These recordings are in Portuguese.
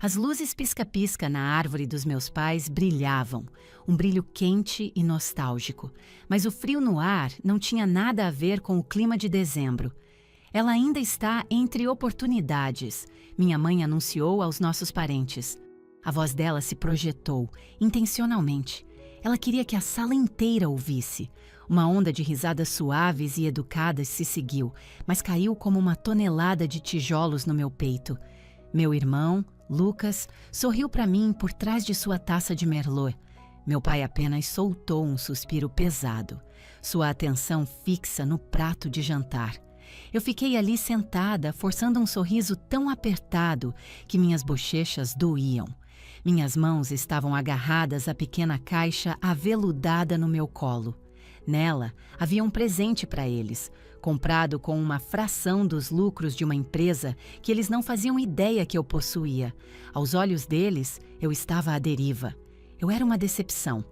As luzes pisca-pisca na árvore dos meus pais brilhavam, um brilho quente e nostálgico, mas o frio no ar não tinha nada a ver com o clima de dezembro. Ela ainda está entre oportunidades, minha mãe anunciou aos nossos parentes. A voz dela se projetou, intencionalmente. Ela queria que a sala inteira ouvisse. Uma onda de risadas suaves e educadas se seguiu, mas caiu como uma tonelada de tijolos no meu peito. Meu irmão, Lucas, sorriu para mim por trás de sua taça de merlot. Meu pai apenas soltou um suspiro pesado, sua atenção fixa no prato de jantar. Eu fiquei ali sentada, forçando um sorriso tão apertado que minhas bochechas doíam. Minhas mãos estavam agarradas à pequena caixa aveludada no meu colo. Nela havia um presente para eles, comprado com uma fração dos lucros de uma empresa que eles não faziam ideia que eu possuía. Aos olhos deles, eu estava à deriva. Eu era uma decepção.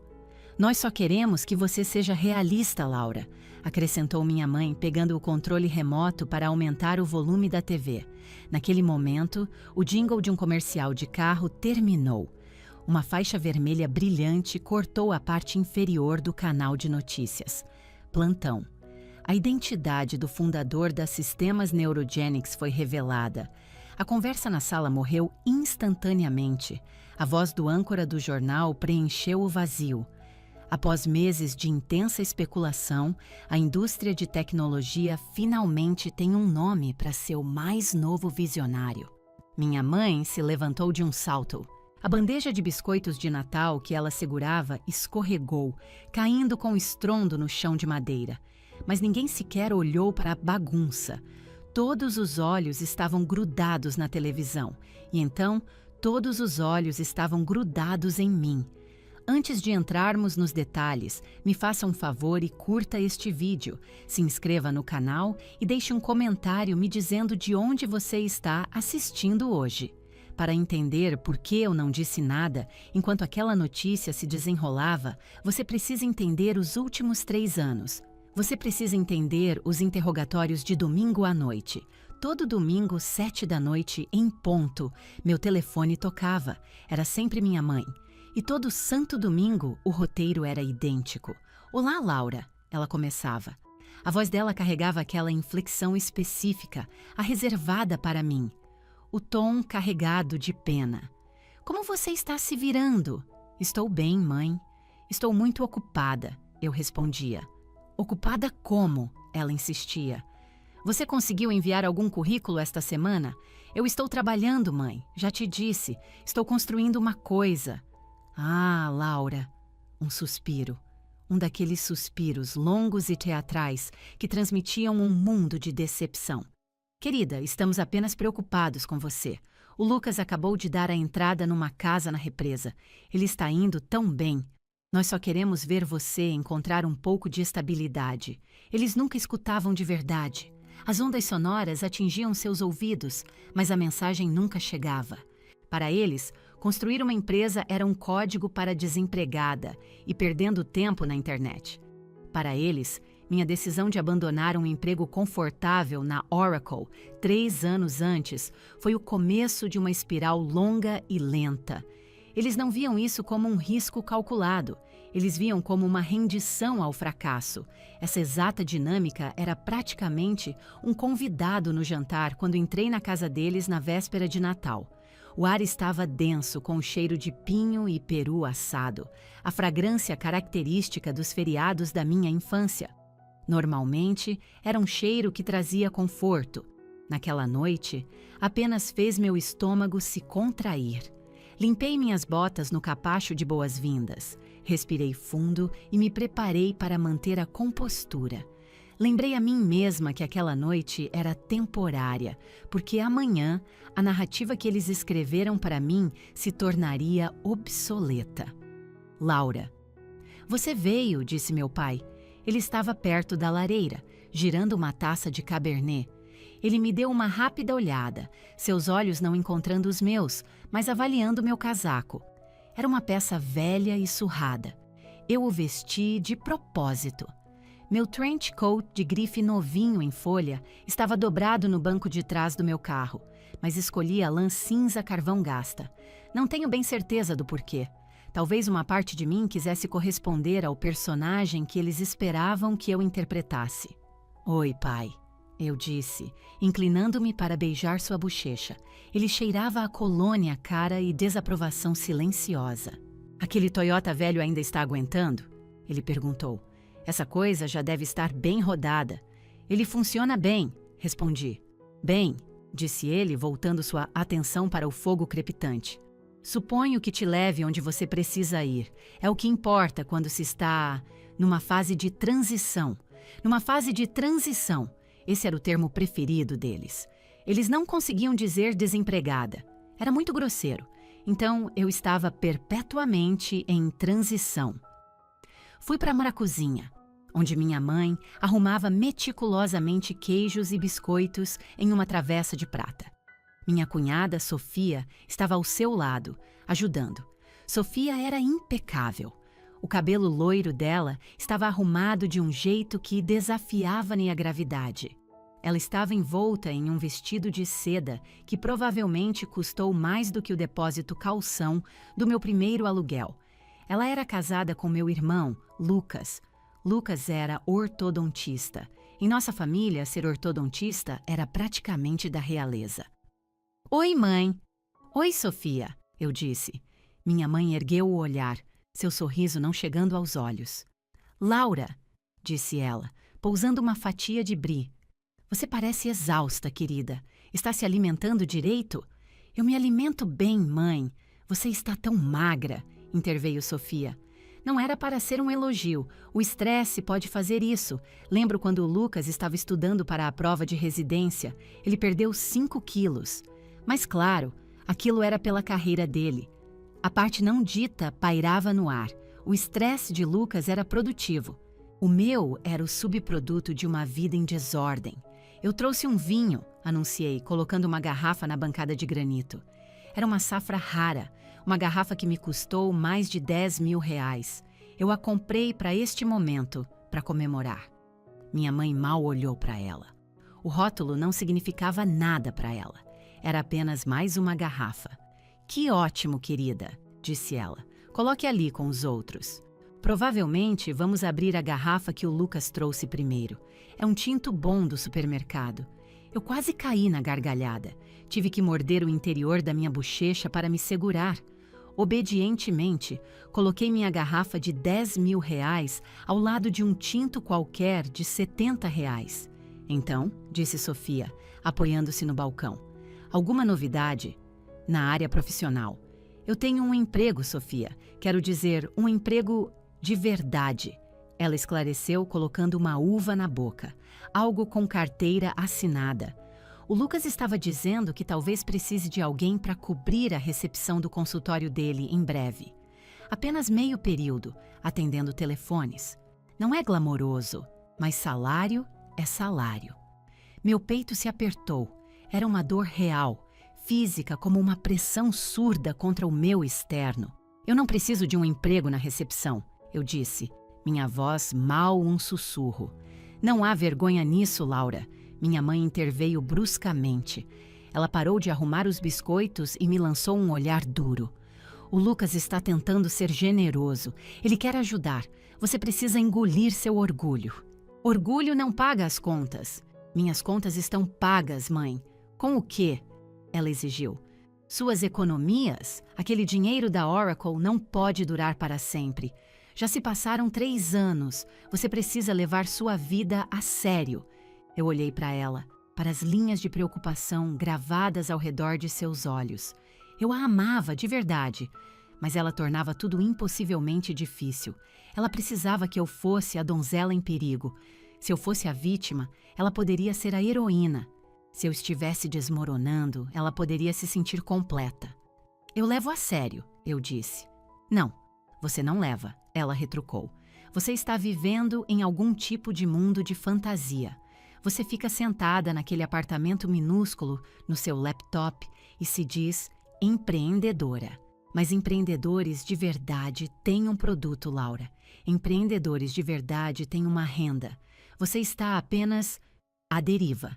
Nós só queremos que você seja realista, Laura, acrescentou minha mãe, pegando o controle remoto para aumentar o volume da TV. Naquele momento, o jingle de um comercial de carro terminou. Uma faixa vermelha brilhante cortou a parte inferior do canal de notícias. Plantão. A identidade do fundador da Sistemas Neurogenics foi revelada. A conversa na sala morreu instantaneamente. A voz do âncora do jornal preencheu o vazio. Após meses de intensa especulação, a indústria de tecnologia finalmente tem um nome para seu mais novo visionário. Minha mãe se levantou de um salto. A bandeja de biscoitos de Natal que ela segurava escorregou, caindo com estrondo no chão de madeira. Mas ninguém sequer olhou para a bagunça. Todos os olhos estavam grudados na televisão, e então todos os olhos estavam grudados em mim. Antes de entrarmos nos detalhes, me faça um favor e curta este vídeo. Se inscreva no canal e deixe um comentário me dizendo de onde você está assistindo hoje. Para entender por que eu não disse nada enquanto aquela notícia se desenrolava, você precisa entender os últimos 3 anos. Você precisa entender os interrogatórios de domingo à noite. Todo domingo, 7 da noite, em ponto, meu telefone tocava. Era sempre minha mãe. E todo santo domingo, o roteiro era idêntico. "Olá, Laura", ela começava. A voz dela carregava aquela inflexão específica, a reservada para mim. O tom carregado de pena. "Como você está se virando?" "Estou bem, mãe." "Estou muito ocupada", eu respondia. "Ocupada como?" ela insistia. "Você conseguiu enviar algum currículo esta semana?" "Eu estou trabalhando, mãe. Já te disse. Estou construindo uma coisa." "Ah, Laura." Um suspiro. Um daqueles suspiros longos e teatrais que transmitiam um mundo de decepção. "Querida, estamos apenas preocupados com você. O Lucas acabou de dar a entrada numa casa na represa. Ele está indo tão bem. Nós só queremos ver você encontrar um pouco de estabilidade." Eles nunca escutavam de verdade. As ondas sonoras atingiam seus ouvidos, mas a mensagem nunca chegava. Para eles, construir uma empresa era um código para desempregada e perdendo tempo na internet. Para eles, minha decisão de abandonar um emprego confortável na Oracle 3 anos antes foi o começo de uma espiral longa e lenta. Eles não viam isso como um risco calculado. Eles viam como uma rendição ao fracasso. Essa exata dinâmica era praticamente um convidado no jantar quando entrei na casa deles na véspera de Natal. O ar estava denso, com o cheiro de pinho e peru assado, a fragrância característica dos feriados da minha infância. Normalmente, era um cheiro que trazia conforto. Naquela noite, apenas fez meu estômago se contrair. Limpei minhas botas no capacho de boas-vindas, respirei fundo e me preparei para manter a compostura. Lembrei a mim mesma que aquela noite era temporária, porque amanhã a narrativa que eles escreveram para mim se tornaria obsoleta. "Laura." "Você veio", disse meu pai. Ele estava perto da lareira, girando uma taça de cabernet. Ele me deu uma rápida olhada, seus olhos não encontrando os meus, mas avaliando meu casaco. Era uma peça velha e surrada. Eu o vesti de propósito. Meu trench coat de grife novinho em folha estava dobrado no banco de trás do meu carro. mas escolhi a lã cinza carvão gasta. Não tenho bem certeza do porquê. Talvez uma parte de mim quisesse corresponder ao personagem que eles esperavam que eu interpretasse. Oi, pai, eu disse, inclinando-me para beijar sua bochecha. Ele cheirava a colônia cara e desaprovação silenciosa. Aquele Toyota velho ainda está aguentando? Ele perguntou. Essa coisa já deve estar bem rodada. Ele funciona bem, respondi. Bem, disse ele, voltando sua atenção para o fogo crepitante. Suponho que te leve onde você precisa ir. É o que importa quando se está numa fase de transição. Numa fase de transição. Esse era o termo preferido deles. Eles não conseguiam dizer desempregada. Era muito grosseiro. Então, eu estava perpetuamente em transição. Fui para a cozinha, onde minha mãe arrumava meticulosamente queijos e biscoitos em uma travessa de prata. Minha cunhada, Sofia, estava ao seu lado, ajudando. Sofia era impecável. O cabelo loiro dela estava arrumado de um jeito que desafiava-me a gravidade. Ela estava envolta em um vestido de seda que provavelmente custou mais do que o depósito calção do meu primeiro aluguel. Ela era casada com meu irmão, Lucas. Lucas era ortodontista. Em nossa família, ser ortodontista era praticamente da realeza. Oi, mãe. Oi, Sofia, eu disse. Minha mãe ergueu o olhar, seu sorriso não chegando aos olhos. Laura, disse ela, pousando uma fatia de brie. Você parece exausta, querida. Está se alimentando direito? Eu me alimento bem, mãe. Você está tão magra, interveio Sofia. Não era para ser um elogio. O estresse pode fazer isso. Lembro quando o Lucas estava estudando para a prova de residência. Ele perdeu 5 quilos. Mas claro, aquilo era pela carreira dele. A parte não dita pairava no ar. O estresse de Lucas era produtivo. O meu era o subproduto de uma vida em desordem. Eu trouxe um vinho, anunciei, colocando uma garrafa na bancada de granito. Era uma safra rara, uma garrafa que me custou mais de 10 mil reais. Eu a comprei para este momento, para comemorar. Minha mãe mal olhou para ela. O rótulo não significava nada para ela. Era apenas mais uma garrafa. Que ótimo, querida, disse ela. Coloque ali com os outros. Provavelmente vamos abrir a garrafa que o Lucas trouxe primeiro. É um tinto bom do supermercado. Eu quase caí na gargalhada. Tive que morder o interior da minha bochecha para me segurar. Obedientemente, coloquei minha garrafa de 10 mil reais ao lado de um tinto qualquer de 70 reais. Então, disse Sofia, apoiando-se no balcão. Alguma novidade? Na área profissional. Eu tenho um emprego, Sofia. Quero dizer, um emprego de verdade. Ela esclareceu colocando uma uva na boca. Algo com carteira assinada. O Lucas estava dizendo que talvez precise de alguém para cobrir a recepção do consultório dele em breve. Apenas meio período, atendendo telefones. Não é glamouroso, mas salário é salário. Meu peito se apertou. Era uma dor real, física como uma pressão surda contra o meu externo. Eu não preciso de um emprego na recepção, eu disse. Minha voz mal um sussurro. Não há vergonha nisso, Laura. Minha mãe interveio bruscamente. Ela parou de arrumar os biscoitos e me lançou um olhar duro. O Lucas está tentando ser generoso. Ele quer ajudar. Você precisa engolir seu orgulho. Orgulho não paga as contas. Minhas contas estão pagas, mãe. Com o quê? Ela exigiu. Suas economias? Aquele dinheiro da Oracle não pode durar para sempre. Já se passaram 3 anos. Você precisa levar sua vida a sério. Eu olhei para ela, para as linhas de preocupação gravadas ao redor de seus olhos. Eu a amava de verdade, mas ela tornava tudo impossivelmente difícil. Ela precisava que eu fosse a donzela em perigo. Se eu fosse a vítima, ela poderia ser a heroína. Se eu estivesse desmoronando, ela poderia se sentir completa. Eu levo a sério, eu disse. Não, você não leva, ela retrucou. Você está vivendo em algum tipo de mundo de fantasia. Você fica sentada naquele apartamento minúsculo, no seu laptop, e se diz empreendedora. Mas empreendedores de verdade têm um produto, Laura. Empreendedores de verdade têm uma renda. Você está apenas à deriva.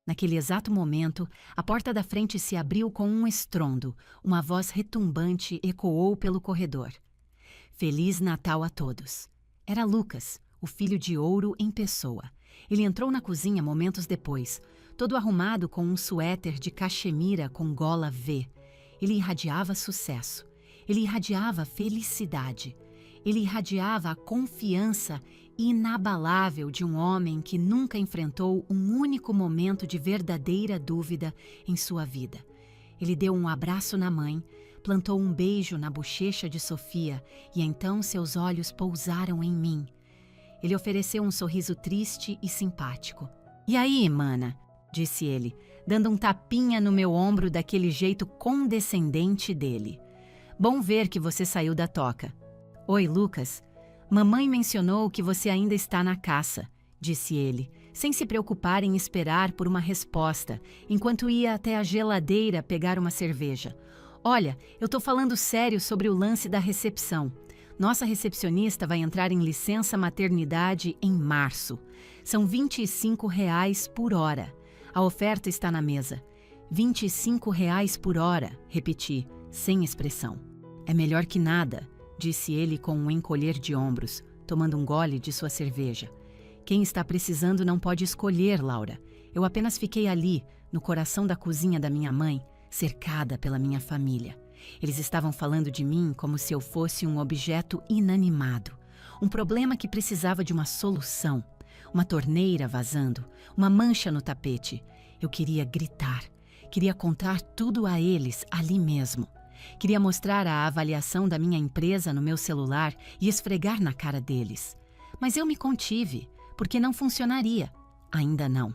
Naquele exato momento, a porta da frente se abriu com um estrondo. Uma voz retumbante ecoou pelo corredor. Feliz Natal a todos. Era Lucas, o filho de ouro em pessoa. Ele entrou na cozinha momentos depois, todo arrumado com um suéter de cachemira com gola V. Ele irradiava sucesso. Ele irradiava felicidade. Ele irradiava a confiança inabalável de um homem que nunca enfrentou um único momento de verdadeira dúvida em sua vida. Ele deu um abraço na mãe, plantou um beijo na bochecha de Sofia e então seus olhos pousaram em mim. Ele ofereceu um sorriso triste e simpático. "E aí, mana?", disse ele, dando um tapinha no meu ombro daquele jeito condescendente dele. "Bom ver que você saiu da toca." "Oi, Lucas. Mamãe mencionou que você ainda está na caça", disse ele, sem se preocupar em esperar por uma resposta, enquanto ia até a geladeira pegar uma cerveja. "Olha, eu tô falando sério sobre o lance da recepção. Nossa recepcionista vai entrar em licença maternidade em março. São R$ 25 por hora. A oferta está na mesa. R$ 25 por hora", repeti, sem expressão. "É melhor que nada", disse ele com um encolher de ombros, tomando um gole de sua cerveja. "Quem está precisando não pode escolher, Laura. Eu apenas fiquei ali, no coração da cozinha da minha mãe, cercada pela minha família. Eles estavam falando de mim como se eu fosse um objeto inanimado, um problema que precisava de uma solução. Uma torneira vazando, uma mancha no tapete. Eu queria gritar, queria contar tudo a eles ali mesmo. Queria mostrar a avaliação da minha empresa no meu celular e esfregar na cara deles. Mas eu me contive, porque não funcionaria. Ainda não.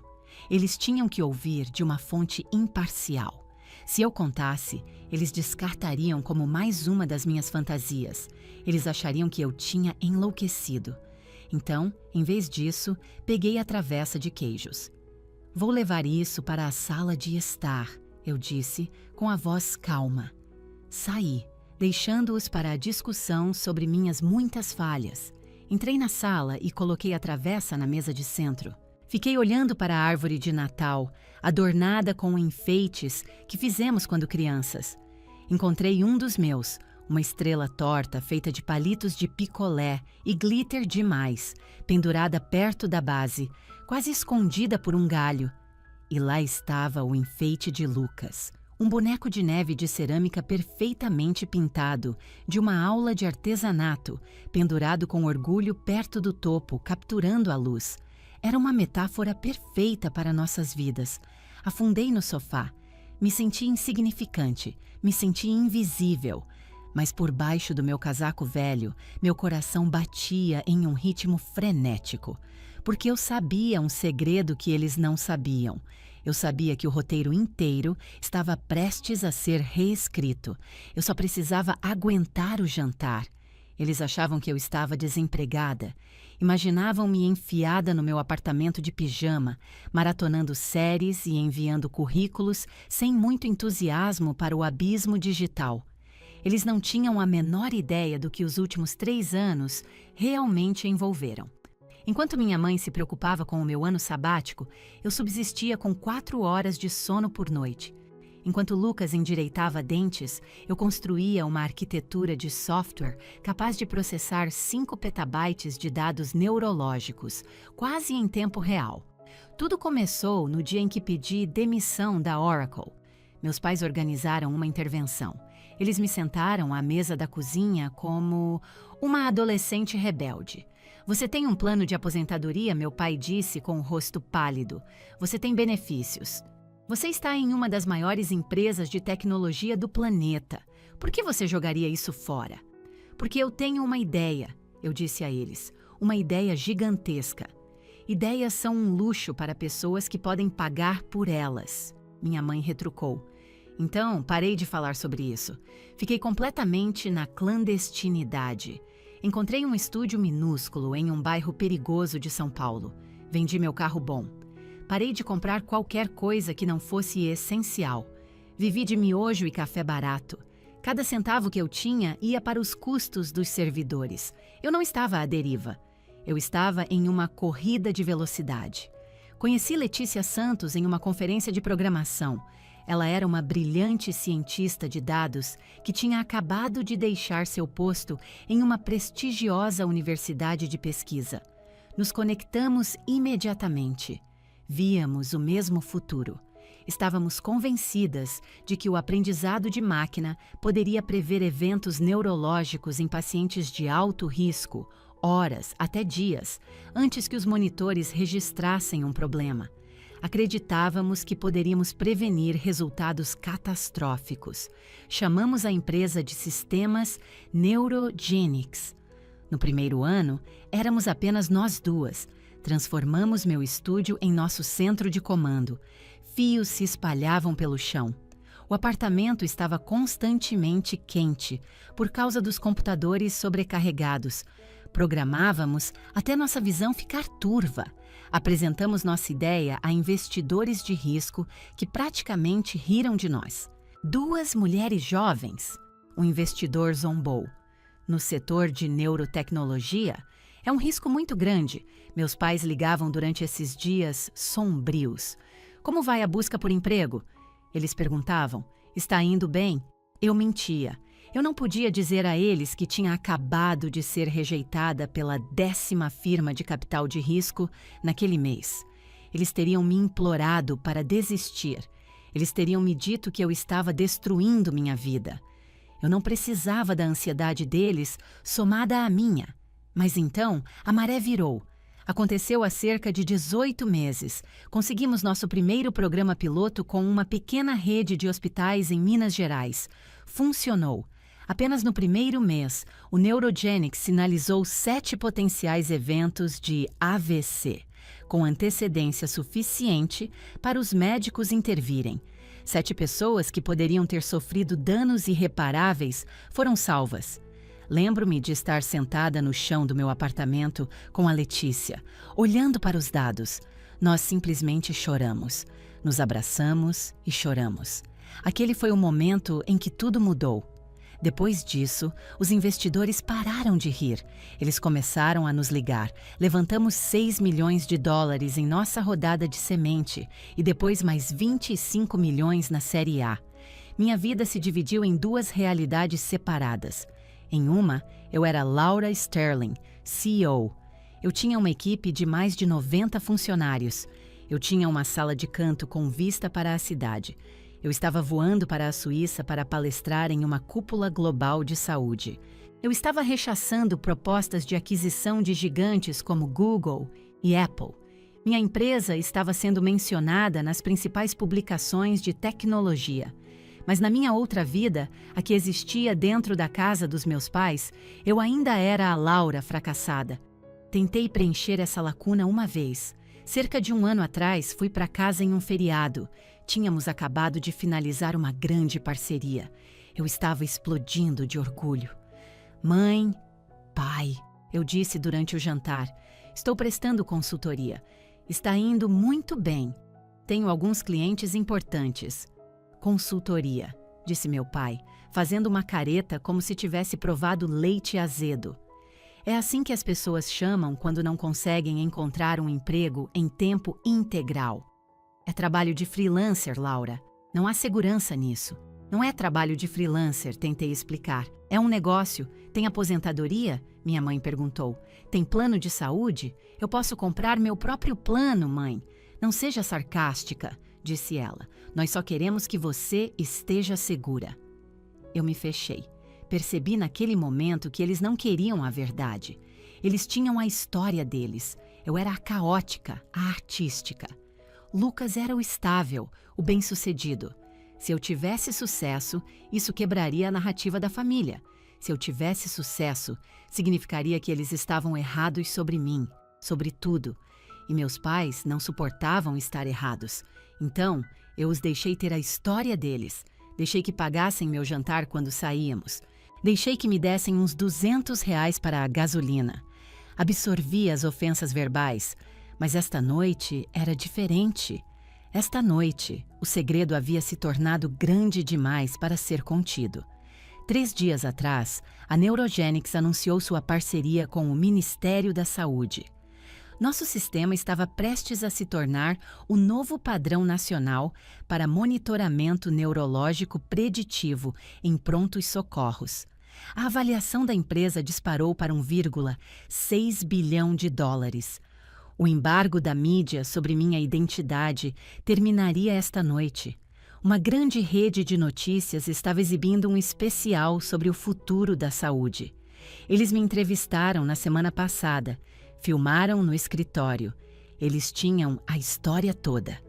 Eles tinham que ouvir de uma fonte imparcial. Se eu contasse, eles descartariam como mais uma das minhas fantasias. Eles achariam que eu tinha enlouquecido. Então, em vez disso, peguei a travessa de queijos. "Vou levar isso para a sala de estar", eu disse, com a voz calma. Saí, deixando-os para a discussão sobre minhas muitas falhas. Entrei na sala e coloquei a travessa na mesa de centro. Fiquei olhando para a árvore de Natal, adornada com enfeites que fizemos quando crianças. Encontrei um dos meus, uma estrela torta feita de palitos de picolé e glitter demais, pendurada perto da base, quase escondida por um galho. E lá estava o enfeite de Lucas. Um boneco de neve de cerâmica perfeitamente pintado, de uma aula de artesanato, pendurado com orgulho perto do topo, capturando a luz. Era uma metáfora perfeita para nossas vidas. Afundei no sofá. Me senti insignificante, me senti invisível. Mas por baixo do meu casaco velho, meu coração batia em um ritmo frenético. Porque eu sabia um segredo que eles não sabiam. Eu sabia que o roteiro inteiro estava prestes a ser reescrito. Eu só precisava aguentar o jantar. Eles achavam que eu estava desempregada. Imaginavam-me enfiada no meu apartamento de pijama, maratonando séries e enviando currículos sem muito entusiasmo para o abismo digital. Eles não tinham a menor ideia do que os últimos 3 anos realmente envolveram. Enquanto minha mãe se preocupava com o meu ano sabático, eu subsistia com 4 horas de sono por noite. Enquanto Lucas endireitava dentes, eu construía uma arquitetura de software capaz de processar 5 petabytes de dados neurológicos, quase em tempo real. Tudo começou no dia em que pedi demissão da Oracle. Meus pais organizaram uma intervenção. Eles me sentaram à mesa da cozinha como uma adolescente rebelde. "Você tem um plano de aposentadoria?", meu pai disse com o rosto pálido. "Você tem benefícios. Você está em uma das maiores empresas de tecnologia do planeta. Por que você jogaria isso fora?" "Porque eu tenho uma ideia", eu disse a eles. "Uma ideia gigantesca. Ideias são um luxo para pessoas que podem pagar por elas", minha mãe retrucou. Então, parei de falar sobre isso. Fiquei completamente na clandestinidade. Encontrei um estúdio minúsculo em um bairro perigoso de São Paulo. Vendi meu carro bom. Parei de comprar qualquer coisa que não fosse essencial. Vivi de miojo e café barato. Cada centavo que eu tinha ia para os custos dos servidores. Eu não estava à deriva. Eu estava em uma corrida de velocidade. Conheci Letícia Santos em uma conferência de programação. Ela era uma brilhante cientista de dados que tinha acabado de deixar seu posto em uma prestigiosa universidade de pesquisa. Nos conectamos imediatamente. Víamos o mesmo futuro. Estávamos convencidas de que o aprendizado de máquina poderia prever eventos neurológicos em pacientes de alto risco, horas, até dias, antes que os monitores registrassem um problema. Acreditávamos que poderíamos prevenir resultados catastróficos. Chamamos a empresa de Sistemas Neurogenics. No primeiro ano, éramos apenas nós duas. Transformamos meu estúdio em nosso centro de comando. Fios se espalhavam pelo chão. O apartamento estava constantemente quente por causa dos computadores sobrecarregados. Programávamos até nossa visão ficar turva. Apresentamos nossa ideia a investidores de risco que praticamente riram de nós. 2 mulheres jovens. O investidor zombou. No setor de neurotecnologia, é um risco muito grande. Meus pais ligavam durante esses dias sombrios. Como vai a busca por emprego? Eles perguntavam. Está indo bem? Eu mentia. Eu não podia dizer a eles que tinha acabado de ser rejeitada pela 10ª firma de capital de risco naquele mês. Eles teriam me implorado para desistir. Eles teriam me dito que eu estava destruindo minha vida. Eu não precisava da ansiedade deles somada à minha. Mas então, a maré virou. Aconteceu há cerca de 18 meses. Conseguimos nosso primeiro programa piloto com uma pequena rede de hospitais em Minas Gerais. Funcionou. Apenas no primeiro mês, o Neurogenics sinalizou 7 potenciais eventos de AVC, com antecedência suficiente para os médicos intervirem. 7 pessoas que poderiam ter sofrido danos irreparáveis foram salvas. Lembro-me de estar sentada no chão do meu apartamento com a Letícia, olhando para os dados. Nós simplesmente choramos. Nos abraçamos e choramos. Aquele foi o momento em que tudo mudou. Depois disso, os investidores pararam de rir. Eles começaram a nos ligar. Levantamos $6 milhões em nossa rodada de semente e depois mais 25 milhões na Série A. Minha vida se dividiu em 2 realidades separadas. Em uma, eu era Laura Sterling, CEO. Eu tinha uma equipe de mais de 90 funcionários. Eu tinha uma sala de canto com vista para a cidade. Eu estava voando para a Suíça para palestrar em uma cúpula global de saúde. Eu estava rechaçando propostas de aquisição de gigantes como Google e Apple. Minha empresa estava sendo mencionada nas principais publicações de tecnologia. Mas na minha outra vida, a que existia dentro da casa dos meus pais, eu ainda era a Laura fracassada. Tentei preencher essa lacuna uma vez. Cerca de 1 ano atrás, fui para casa em um feriado. Tínhamos acabado de finalizar uma grande parceria. Eu estava explodindo de orgulho. Mãe, pai, eu disse durante o jantar, estou prestando consultoria. Está indo muito bem. Tenho alguns clientes importantes. Consultoria, disse meu pai, fazendo uma careta como se tivesse provado leite azedo. É assim que as pessoas chamam quando não conseguem encontrar um emprego em tempo integral. É trabalho de freelancer, Laura. Não há segurança nisso. Não é trabalho de freelancer, tentei explicar. É um negócio. Tem aposentadoria? Minha mãe perguntou. Tem plano de saúde? Eu posso comprar meu próprio plano, mãe. Não seja sarcástica, disse ela. Nós só queremos que você esteja segura. Eu me fechei. Percebi naquele momento que eles não queriam a verdade. Eles tinham a história deles. Eu era a caótica, a artística. Lucas era o estável, o bem-sucedido. Se eu tivesse sucesso, isso quebraria a narrativa da família. Se eu tivesse sucesso, significaria que eles estavam errados sobre mim, sobre tudo. E meus pais não suportavam estar errados. Então, eu os deixei ter a história deles. Deixei que pagassem meu jantar quando saíamos. Deixei que me dessem uns R$ 200 para a gasolina. Absorvi as ofensas verbais. Mas esta noite era diferente. Esta noite, o segredo havia se tornado grande demais para ser contido. 3 dias atrás, a Neurogenics anunciou sua parceria com o Ministério da Saúde. Nosso sistema estava prestes a se tornar o novo padrão nacional para monitoramento neurológico preditivo em prontos socorros. A avaliação da empresa disparou para 1,6 bilhão de dólares. O embargo da mídia sobre minha identidade terminaria esta noite. Uma grande rede de notícias estava exibindo um especial sobre o futuro da saúde. Eles me entrevistaram na semana passada, filmaram no escritório. Eles tinham a história toda.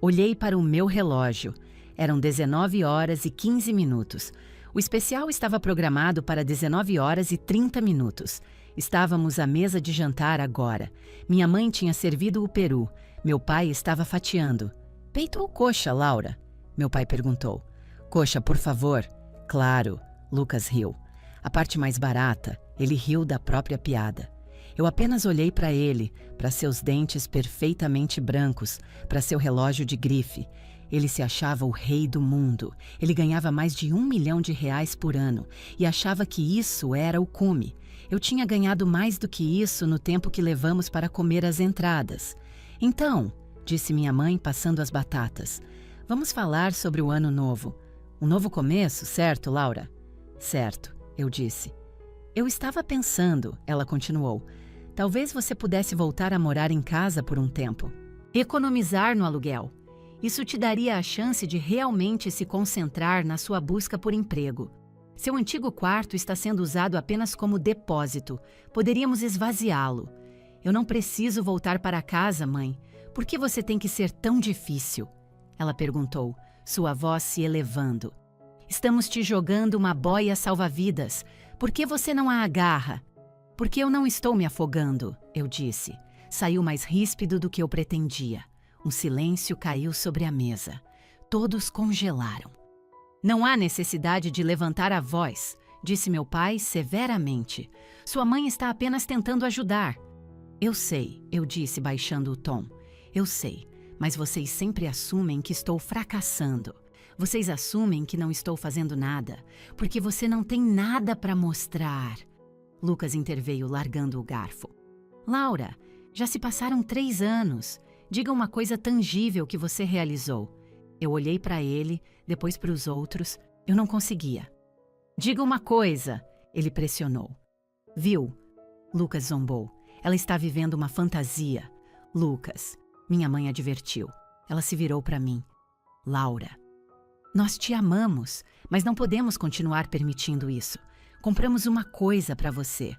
Olhei para o meu relógio. Eram 19 horas e 15 minutos. O especial estava programado para 19 horas e 30 minutos. Estávamos à mesa de jantar agora. Minha mãe tinha servido o peru. Meu pai estava fatiando. Peito ou coxa, Laura? Meu pai perguntou. Coxa, por favor. Claro, Lucas riu. A parte mais barata, ele riu da própria piada. Eu apenas olhei para ele, para seus dentes perfeitamente brancos, para seu relógio de grife. Ele se achava o rei do mundo. Ele ganhava mais de R$1 milhão por ano e achava que isso era o cume. Eu tinha ganhado mais do que isso no tempo que levamos para comer as entradas. Então, disse minha mãe passando as batatas, vamos falar sobre o ano novo. Um novo começo, certo, Laura? Certo, eu disse. Eu estava pensando, ela continuou, talvez você pudesse voltar a morar em casa por um tempo. Economizar no aluguel. Isso te daria a chance de realmente se concentrar na sua busca por emprego. Seu antigo quarto está sendo usado apenas como depósito. Poderíamos esvaziá-lo. Eu não preciso voltar para casa, mãe. Por que você tem que ser tão difícil? Ela perguntou, sua voz se elevando. Estamos te jogando uma boia salva-vidas. Por que você não a agarra? Porque eu não estou me afogando, eu disse. Saiu mais ríspido do que eu pretendia. Um silêncio caiu sobre a mesa. Todos congelaram. Não há necessidade de levantar a voz, disse meu pai severamente. Sua mãe está apenas tentando ajudar. Eu sei, eu disse baixando o tom. Eu sei, mas vocês sempre assumem que estou fracassando. Vocês assumem que não estou fazendo nada, porque você não tem nada para mostrar. Lucas interveio, largando o garfo. Laura, já se passaram 3 anos. Diga uma coisa tangível que você realizou. Eu olhei para ele, depois para os outros. Eu não conseguia. Diga uma coisa, ele pressionou. Viu? Lucas zombou. Ela está vivendo uma fantasia. Lucas, minha mãe advertiu. Ela se virou para mim. Laura, nós te amamos, mas não podemos continuar permitindo isso. Compramos uma coisa para você.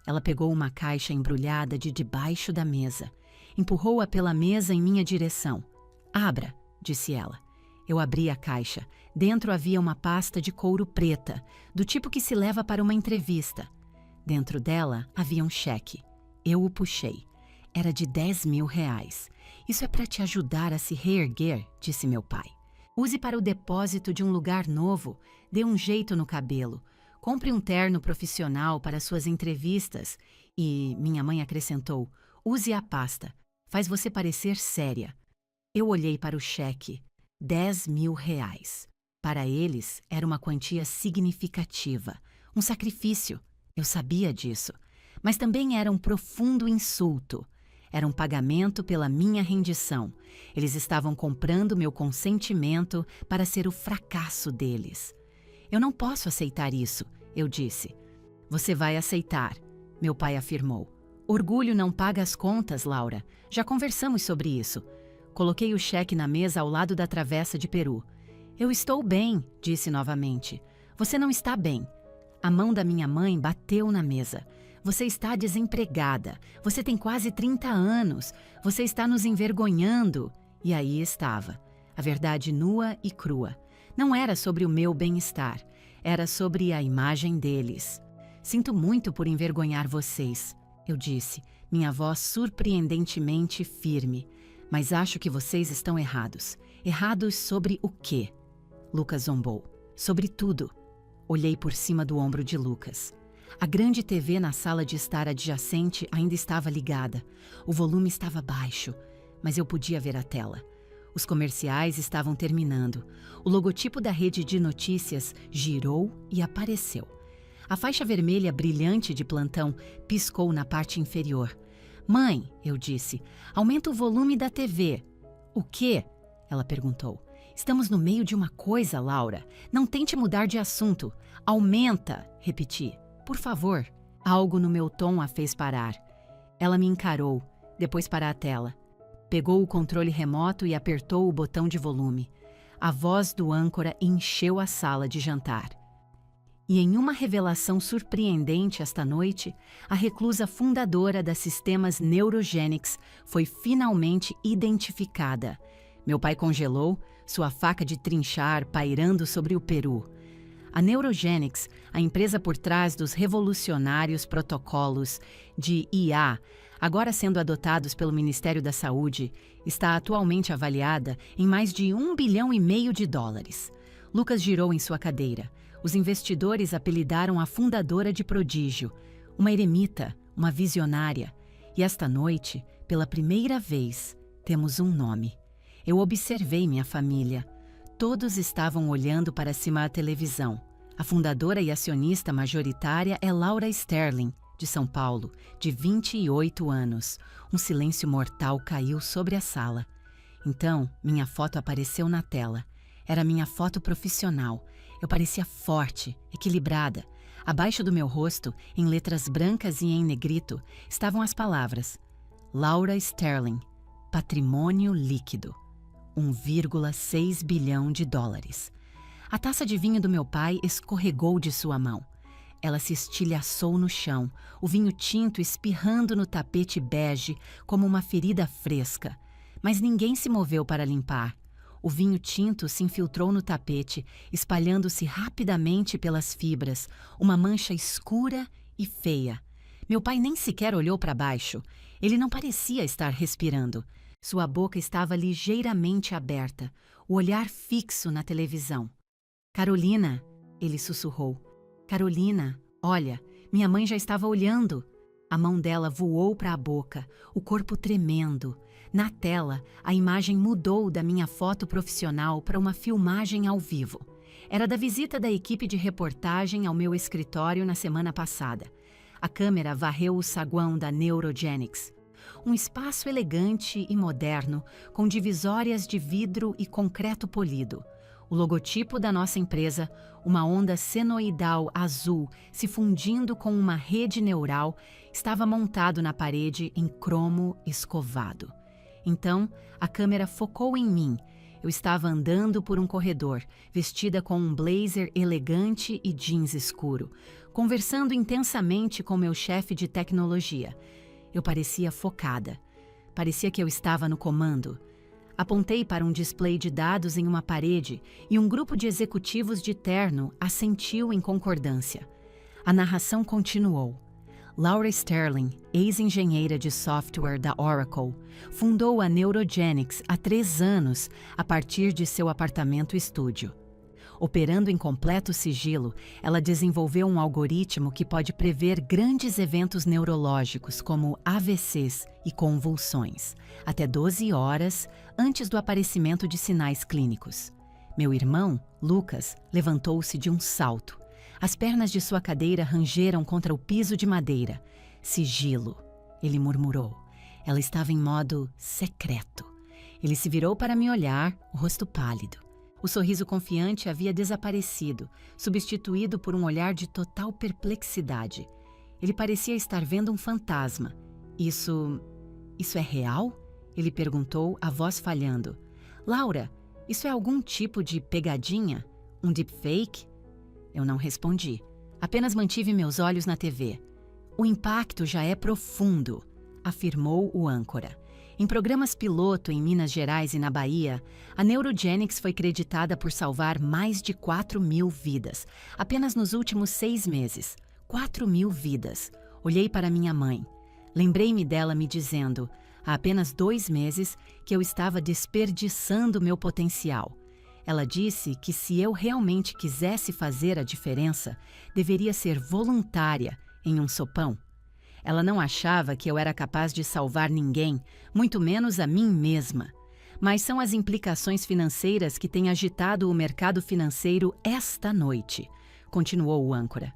Ela pegou uma caixa embrulhada de debaixo da mesa. Empurrou-a pela mesa em minha direção. Abra, disse ela. Eu abri a caixa. Dentro havia uma pasta de couro preta, do tipo que se leva para uma entrevista. Dentro dela havia um cheque. Eu o puxei. Era de R$10.000. Isso é para te ajudar a se reerguer, disse meu pai. Use para o depósito de um lugar novo. Dê um jeito no cabelo. Compre um terno profissional para suas entrevistas. E, minha mãe acrescentou, use a pasta. Faz você parecer séria. Eu olhei para o cheque. R$10.000. Para eles, era uma quantia significativa. Um sacrifício. Eu sabia disso. Mas também era um profundo insulto. Era um pagamento pela minha rendição. Eles estavam comprando meu consentimento para ser o fracasso deles. Eu não posso aceitar isso, eu disse. Você vai aceitar, meu pai afirmou. Orgulho não paga as contas, Laura. Já conversamos sobre isso. Coloquei o cheque na mesa ao lado da travessa de peru. Eu estou bem, disse novamente. Você não está bem. A mão da minha mãe bateu na mesa. Você está desempregada. Você tem quase 30 anos. Você está nos envergonhando. E aí estava. A verdade nua e crua. Não era sobre o meu bem-estar. Era sobre a imagem deles. Sinto muito por envergonhar vocês, eu disse, minha voz surpreendentemente firme. Mas acho que vocês estão errados. Errados sobre o quê? Lucas zombou. Sobre tudo. Olhei por cima do ombro de Lucas. A grande TV na sala de estar adjacente ainda estava ligada. O volume estava baixo, mas eu podia ver a tela. Os comerciais estavam terminando. O logotipo da rede de notícias girou e apareceu. A faixa vermelha brilhante de plantão piscou na parte inferior. Mãe, eu disse, aumenta o volume da TV. O quê? Ela perguntou. Estamos no meio de uma coisa, Laura. Não tente mudar de assunto. Aumenta, repeti. Por favor. Algo no meu tom a fez parar. Ela me encarou, depois para a tela. Pegou o controle remoto e apertou o botão de volume. A voz do âncora encheu a sala de jantar. E em uma revelação surpreendente esta noite, a reclusa fundadora da Sistemas Neurogenics foi finalmente identificada. Meu pai congelou, sua faca de trinchar pairando sobre o peru. A Neurogenics, a empresa por trás dos revolucionários protocolos de IA, agora sendo adotados pelo Ministério da Saúde, está atualmente avaliada em mais de US$ 1,5 bilhão. Lucas girou em sua cadeira. Os investidores apelidaram a fundadora de prodígio, uma eremita, uma visionária. E esta noite, pela primeira vez, temos um nome. Eu observei minha família. Todos estavam olhando para cima da televisão. A fundadora e acionista majoritária é Laura Sterling, de São Paulo, de 28 anos. Um silêncio mortal caiu sobre a sala. Então, minha foto apareceu na tela. Era minha foto profissional. Eu parecia forte, equilibrada. Abaixo do meu rosto, em letras brancas e em negrito, estavam as palavras: Laura Sterling, patrimônio líquido, US$ 1,6 bilhão. A taça de vinho do meu pai escorregou de sua mão. Ela se estilhaçou no chão, o vinho tinto espirrando no tapete bege como uma ferida fresca. Mas ninguém se moveu para limpar. O vinho tinto se infiltrou no tapete, espalhando-se rapidamente pelas fibras, uma mancha escura e feia. Meu pai nem sequer olhou para baixo. Ele não parecia estar respirando. Sua boca estava ligeiramente aberta, o olhar fixo na televisão. Carolina, ele sussurrou. Carolina, olha, minha mãe já estava olhando. A mão dela voou para a boca, o corpo tremendo. Na tela, a imagem mudou da minha foto profissional para uma filmagem ao vivo. Era da visita da equipe de reportagem ao meu escritório na semana passada. A câmera varreu o saguão da Neurogenics. Um espaço elegante e moderno, com divisórias de vidro e concreto polido. O logotipo da nossa empresa, uma onda senoidal azul se fundindo com uma rede neural, estava montado na parede em cromo escovado. Então, a câmera focou em mim. Eu estava andando por um corredor, vestida com um blazer elegante e jeans escuro, conversando intensamente com meu chefe de tecnologia. Eu parecia focada. Parecia que eu estava no comando. Apontei para um display de dados em uma parede e um grupo de executivos de terno assentiu em concordância. A narração continuou. Laura Sterling, ex-engenheira de software da Oracle, fundou a Neurogenics há 3 anos a partir de seu apartamento-estúdio. Operando em completo sigilo, ela desenvolveu um algoritmo que pode prever grandes eventos neurológicos como AVCs e convulsões, até 12 horas antes do aparecimento de sinais clínicos. Meu irmão, Lucas, levantou-se de um salto. As pernas de sua cadeira rangeram contra o piso de madeira. Sigilo, ele murmurou. Ela estava em modo secreto. Ele se virou para me olhar, o rosto pálido. O sorriso confiante havia desaparecido, substituído por um olhar de total perplexidade. Ele parecia estar vendo um fantasma. Isso é real? Ele perguntou, a voz falhando. Laura, isso é algum tipo de pegadinha? Um deepfake? Eu não respondi. Apenas mantive meus olhos na TV. O impacto já é profundo, afirmou o âncora. Em programas piloto em Minas Gerais e na Bahia, a Neurogenics foi creditada por salvar mais de 4.000 vidas, apenas nos últimos 6 meses. 4.000 vidas. Olhei para minha mãe. Lembrei-me dela me dizendo, há apenas 2 meses, que eu estava desperdiçando meu potencial. Ela disse que se eu realmente quisesse fazer a diferença, deveria ser voluntária em um sopão. Ela não achava que eu era capaz de salvar ninguém, muito menos a mim mesma. Mas são as implicações financeiras que têm agitado o mercado financeiro esta noite, continuou o âncora.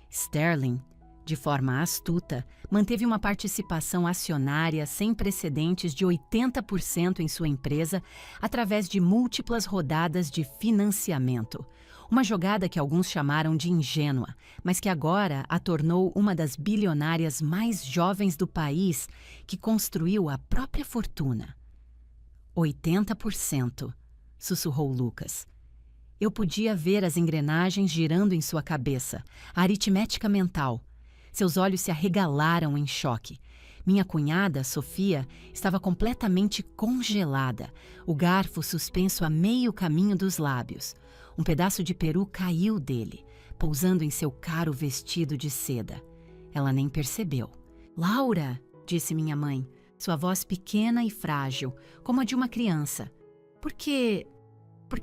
Sterling, De forma astuta, manteve uma participação acionária sem precedentes de 80% em sua empresa através de múltiplas rodadas de financiamento. Uma jogada que alguns chamaram de ingênua, mas que agora a tornou uma das bilionárias mais jovens do país, que construiu a própria fortuna. 80%, sussurrou Lucas. Eu podia ver as engrenagens girando em sua cabeça, a aritmética mental. Seus olhos se arregalaram em choque. Minha cunhada, Sofia, estava completamente congelada, o garfo suspenso a meio caminho dos lábios. Um pedaço de peru caiu dele, pousando em seu caro vestido de seda. Ela nem percebeu. Laura, disse minha mãe, sua voz pequena e frágil, como a de uma criança. Por que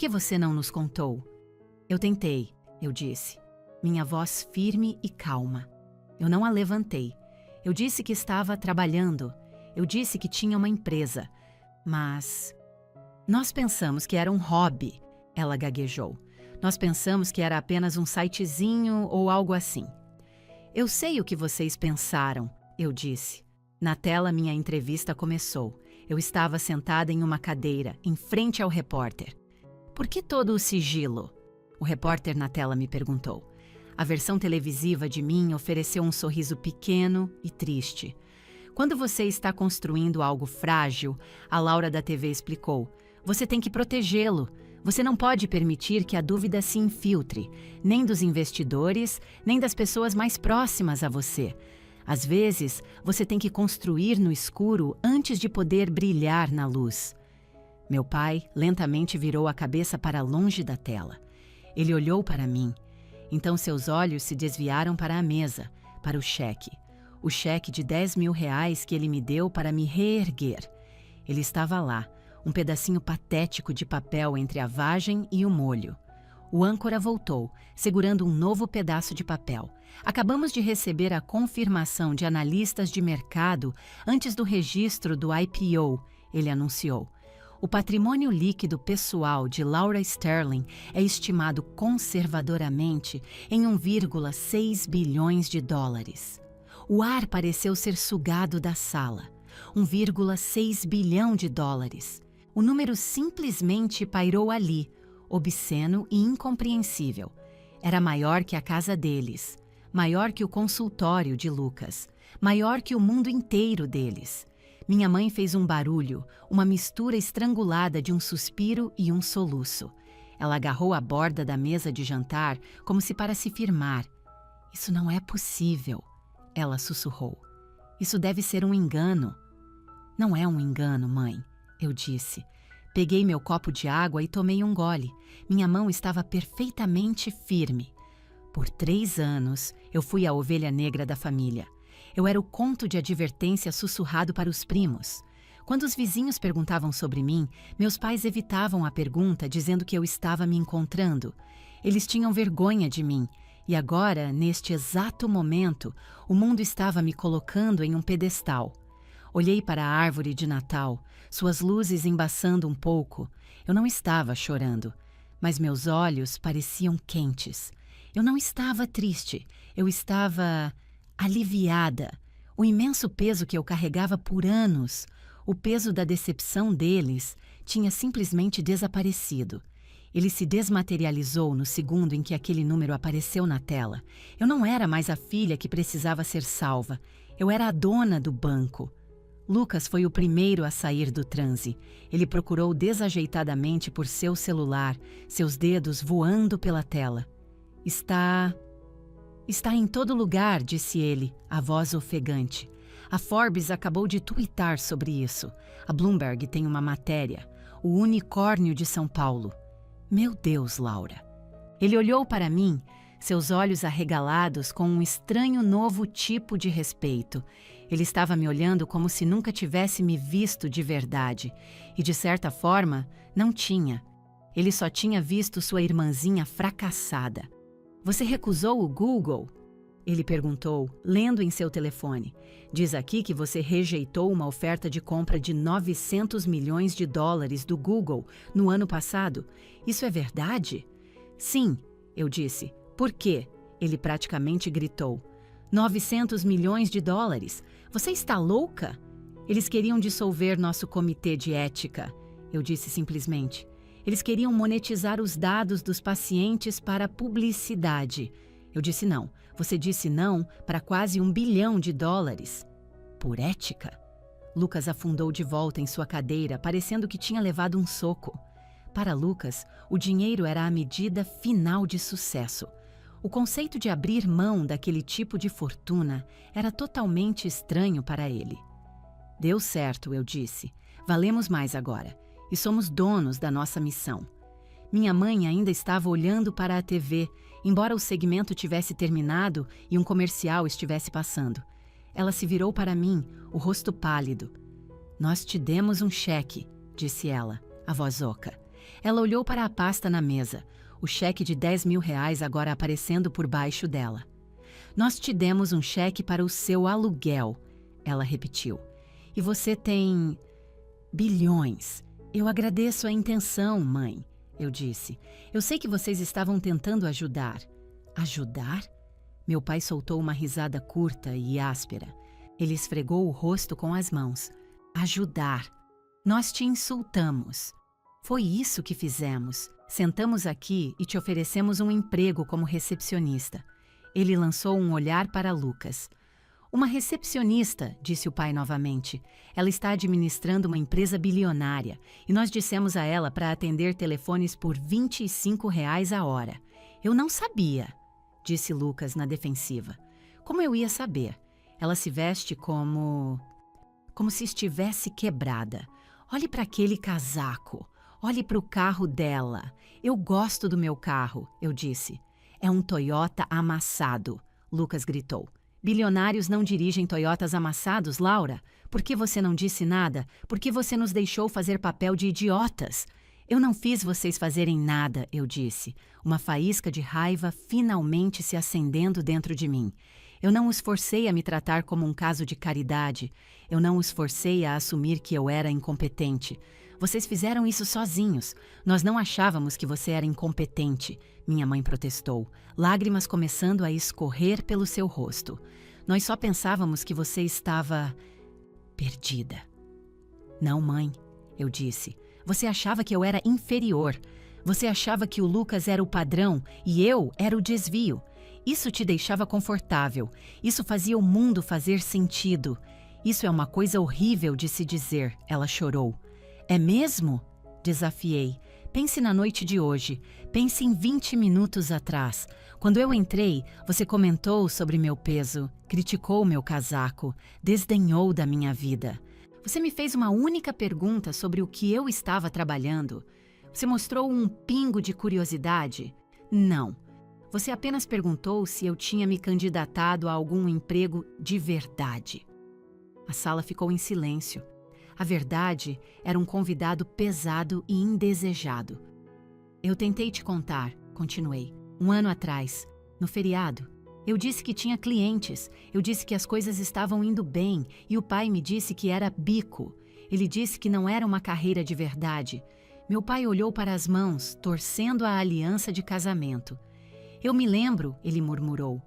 você não nos contou? Eu tentei, eu disse, minha voz firme e calma. Eu não a levantei. Eu disse que estava trabalhando. Eu disse que tinha uma empresa. Mas nós pensamos que era um hobby, ela gaguejou. Nós pensamos que era apenas um sitezinho ou algo assim. Eu sei o que vocês pensaram, eu disse. Na tela, minha entrevista começou. Eu estava sentada em uma cadeira, em frente ao repórter. Por que todo o sigilo? O repórter na tela me perguntou. A versão televisiva de mim ofereceu um sorriso pequeno e triste. Quando você está construindo algo frágil, a Laura da TV explicou, você tem que protegê-lo. Você não pode permitir que a dúvida se infiltre, nem dos investidores, nem das pessoas mais próximas a você. Às vezes, você tem que construir no escuro antes de poder brilhar na luz. Meu pai lentamente virou a cabeça para longe da tela. Ele olhou para mim. Então seus olhos se desviaram para a mesa, para o cheque. O cheque de R$10.000 que ele me deu para me reerguer. Ele estava lá, um pedacinho patético de papel entre a vagem e o molho. O âncora voltou, segurando um novo pedaço de papel. Acabamos de receber a confirmação de analistas de mercado antes do registro do IPO, ele anunciou. O patrimônio líquido pessoal de Laura Sterling é estimado conservadoramente em 1,6 bilhões de dólares. O ar pareceu ser sugado da sala. 1,6 bilhão de dólares. O número simplesmente pairou ali, obsceno e incompreensível. Era maior que a casa deles, maior que o consultório de Lucas, maior que o mundo inteiro deles. Minha mãe fez um barulho, uma mistura estrangulada de um suspiro e um soluço. Ela agarrou a borda da mesa de jantar como se para se firmar. Isso não é possível, ela sussurrou. Isso deve ser um engano. Não é um engano, mãe, eu disse. Peguei meu copo de água e tomei um gole. Minha mão estava perfeitamente firme. Por 3 anos, eu fui a ovelha negra da família. Eu era o conto de advertência sussurrado para os primos. Quando os vizinhos perguntavam sobre mim, meus pais evitavam a pergunta dizendo que eu estava me encontrando. Eles tinham vergonha de mim. E agora, neste exato momento, o mundo estava me colocando em um pedestal. Olhei para a árvore de Natal, suas luzes embaçando um pouco. Eu não estava chorando, mas meus olhos pareciam quentes. Eu não estava triste, eu estava aliviada. O imenso peso que eu carregava por anos, o peso da decepção deles, tinha simplesmente desaparecido. Ele se desmaterializou no segundo em que aquele número apareceu na tela. Eu não era mais a filha que precisava ser salva. Eu era a dona do banco. Lucas foi o primeiro a sair do transe. Ele procurou desajeitadamente por seu celular, seus dedos voando pela tela. Está em todo lugar, disse ele, a voz ofegante. A Forbes acabou de tuitar sobre isso. A Bloomberg tem uma matéria. O unicórnio de São Paulo. Meu Deus, Laura. Ele olhou para mim, seus olhos arregalados com um estranho novo tipo de respeito. Ele estava me olhando como se nunca tivesse me visto de verdade. E, de certa forma, não tinha. Ele só tinha visto sua irmãzinha fracassada. Você recusou o Google? Ele perguntou, lendo em seu telefone. Diz aqui que você rejeitou uma oferta de compra de 900 milhões de dólares do Google no ano passado. Isso é verdade? Sim, eu disse. Por quê? Ele praticamente gritou. 900 milhões de dólares. Você está louca? Eles queriam dissolver nosso comitê de ética, eu disse simplesmente. Eles queriam monetizar os dados dos pacientes para publicidade. Eu disse não. Você disse não para quase $1 bilhão. Por ética? Lucas afundou de volta em sua cadeira, parecendo que tinha levado um soco. Para Lucas, o dinheiro era a medida final de sucesso. O conceito de abrir mão daquele tipo de fortuna era totalmente estranho para ele. Deu certo, eu disse. Valemos mais agora. E somos donos da nossa missão. Minha mãe ainda estava olhando para a TV, embora o segmento tivesse terminado e um comercial estivesse passando. Ela se virou para mim, o rosto pálido. Nós te demos um cheque, disse ela, a voz oca. Ela olhou para a pasta na mesa, o cheque de R$10 mil agora aparecendo por baixo dela. Nós te demos um cheque para o seu aluguel, ela repetiu. E você tem bilhões. Eu agradeço a intenção, mãe, eu disse. Eu sei que vocês estavam tentando ajudar. Ajudar? Meu pai soltou uma risada curta e áspera. Ele esfregou o rosto com as mãos. Ajudar. Nós te insultamos. Foi isso que fizemos. Sentamos aqui e te oferecemos um emprego como recepcionista. Ele lançou um olhar para Lucas. Uma recepcionista, disse o pai novamente. Ela está administrando uma empresa bilionária e nós dissemos a ela para atender telefones por R$25 a hora. Eu não sabia, disse Lucas na defensiva. Como eu ia saber? Ela se veste como se estivesse quebrada. Olhe para aquele casaco. Olhe para o carro dela. Eu gosto do meu carro, eu disse. É um Toyota amassado, Lucas gritou. Bilionários não dirigem Toyotas amassados, Laura. Por que você não disse nada? Por que você nos deixou fazer papel de idiotas? Eu não fiz vocês fazerem nada, eu disse. Uma faísca de raiva finalmente se acendendo dentro de mim. Eu não os forcei a me tratar como um caso de caridade. Eu não os forcei a assumir que eu era incompetente. Vocês fizeram isso sozinhos. Nós não achávamos que você era incompetente, minha mãe protestou, lágrimas começando a escorrer pelo seu rosto. Nós só pensávamos que você estava perdida. Não, mãe, eu disse. Você achava que eu era inferior. Você achava que o Lucas era o padrão e eu era o desvio. Isso te deixava confortável. Isso fazia o mundo fazer sentido. Isso é uma coisa horrível de se dizer, ela chorou. É mesmo? Desafiei. Pense na noite de hoje. Pense em 20 minutos atrás. Quando eu entrei, você comentou sobre meu peso, criticou meu casaco, desdenhou da minha vida. Você me fez uma única pergunta sobre o que eu estava trabalhando. Você mostrou um pingo de curiosidade? Não. Você apenas perguntou se eu tinha me candidatado a algum emprego de verdade. A sala ficou em silêncio. A verdade era um convidado pesado e indesejado. Eu tentei te contar, continuei, 1 ano atrás, no feriado. Eu disse que tinha clientes, eu disse que as coisas estavam indo bem e o pai me disse que era bico. Ele disse que não era uma carreira de verdade. Meu pai olhou para as mãos, torcendo a aliança de casamento. Eu me lembro, ele murmurou.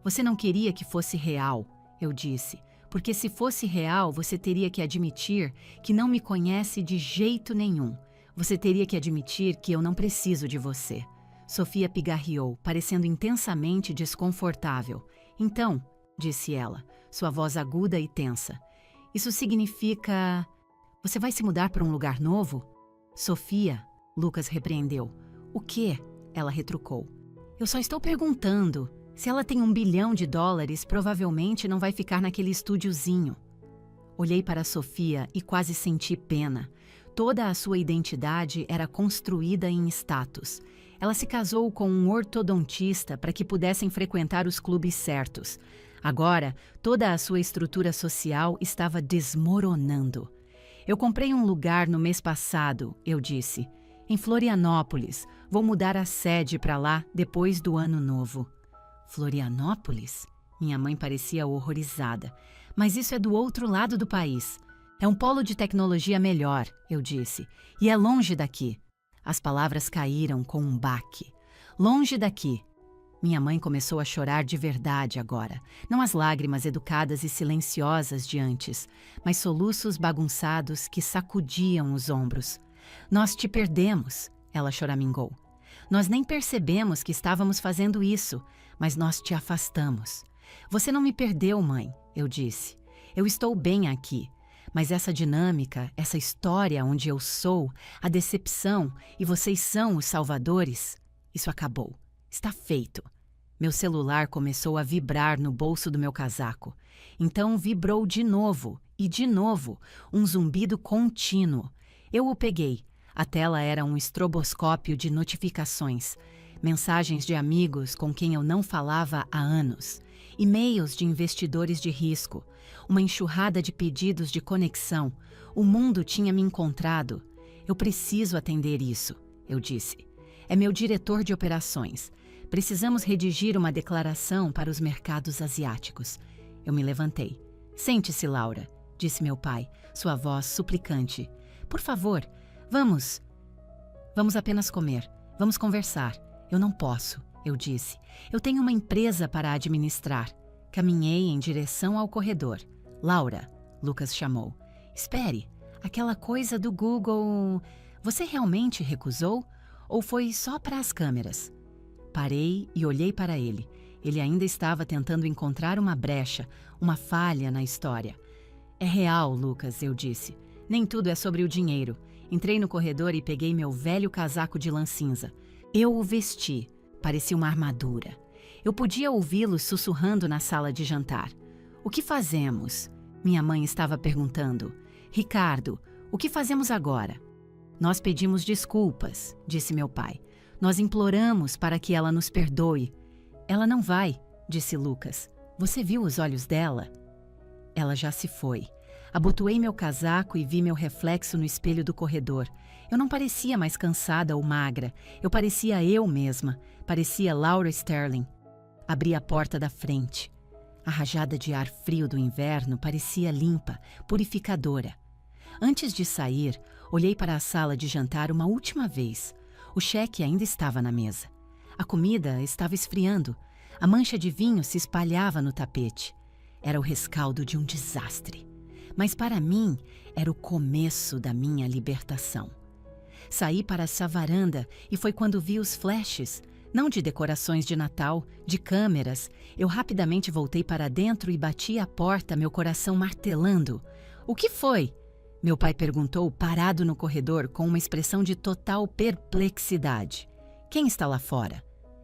Você não queria que fosse real, eu disse. Porque se fosse real, você teria que admitir que não me conhece de jeito nenhum. Você teria que admitir que eu não preciso de você. Sofia pigarreou, parecendo intensamente desconfortável. Então, disse ela, sua voz aguda e tensa. Isso significa... Você vai se mudar para um lugar novo? Sofia, Lucas repreendeu. O quê? Ela retrucou. Eu só estou perguntando... Se ela tem $1 bilhão, provavelmente não vai ficar naquele estúdiozinho. Olhei para Sofia e quase senti pena. Toda a sua identidade era construída em status. Ela se casou com um ortodontista para que pudessem frequentar os clubes certos. Agora, toda a sua estrutura social estava desmoronando. Eu comprei um lugar no mês passado, eu disse. Em Florianópolis. Vou mudar a sede para lá depois do ano novo. Florianópolis? Minha mãe parecia horrorizada. Mas isso é do outro lado do país. É um polo de tecnologia melhor, eu disse. E é longe daqui. As palavras caíram com um baque. Longe daqui. Minha mãe começou a chorar de verdade agora, não as lágrimas educadas e silenciosas de antes, mas soluços bagunçados que sacudiam os ombros. Nós te perdemos, ela choramingou. Nós nem percebemos que estávamos fazendo isso, mas nós te afastamos. Você não me perdeu, mãe, eu disse. Eu estou bem aqui. Mas essa dinâmica, essa história onde eu sou, a decepção e vocês são os salvadores, isso acabou. Está feito. Meu celular começou a vibrar no bolso do meu casaco. Então vibrou de novo, e de novo, um zumbido contínuo. Eu o peguei. A tela era um estroboscópio de notificações. Mensagens de amigos com quem eu não falava há anos. E-mails de investidores de risco. Uma enxurrada de pedidos de conexão. O mundo tinha me encontrado. Eu preciso atender isso, eu disse. É meu diretor de operações. Precisamos redigir uma declaração para os mercados asiáticos. Eu me levantei. Sente-se, Laura, disse meu pai, sua voz suplicante. Por favor, vamos. Vamos apenas comer. Vamos conversar. Eu não posso, eu disse. Eu tenho uma empresa para administrar. Caminhei em direção ao corredor. Laura, Lucas chamou. Espere, aquela coisa do Google... Você realmente recusou? Ou foi só para as câmeras? Parei e olhei para ele. Ele ainda estava tentando encontrar uma brecha, uma falha na história. É real, Lucas, eu disse. Nem tudo é sobre o dinheiro. Entrei no corredor e peguei meu velho casaco de lã cinza. Eu o vesti. Parecia uma armadura. Eu podia ouvi-lo sussurrando na sala de jantar. O que fazemos? Minha mãe estava perguntando. Ricardo, o que fazemos agora? Nós pedimos desculpas, disse meu pai. Nós imploramos para que ela nos perdoe. Ela não vai, disse Lucas. Você viu os olhos dela? Ela já se foi. Abotoei meu casaco e vi meu reflexo no espelho do corredor. Eu não parecia mais cansada ou magra. Eu parecia eu mesma. Parecia Laura Sterling. Abri a porta da frente. A rajada de ar frio do inverno parecia limpa, purificadora. Antes de sair, olhei para a sala de jantar uma última vez. O cheque ainda estava na mesa. A comida estava esfriando. A mancha de vinho se espalhava no tapete. Era o rescaldo de um desastre. Mas para mim, era o começo da minha libertação. Saí para essa varanda e foi quando vi os flashes, não de decorações de Natal, de câmeras. Eu rapidamente voltei para dentro e bati a porta, meu coração martelando. O que foi? Meu pai perguntou, parado no corredor, com uma expressão de total perplexidade. Quem está lá fora?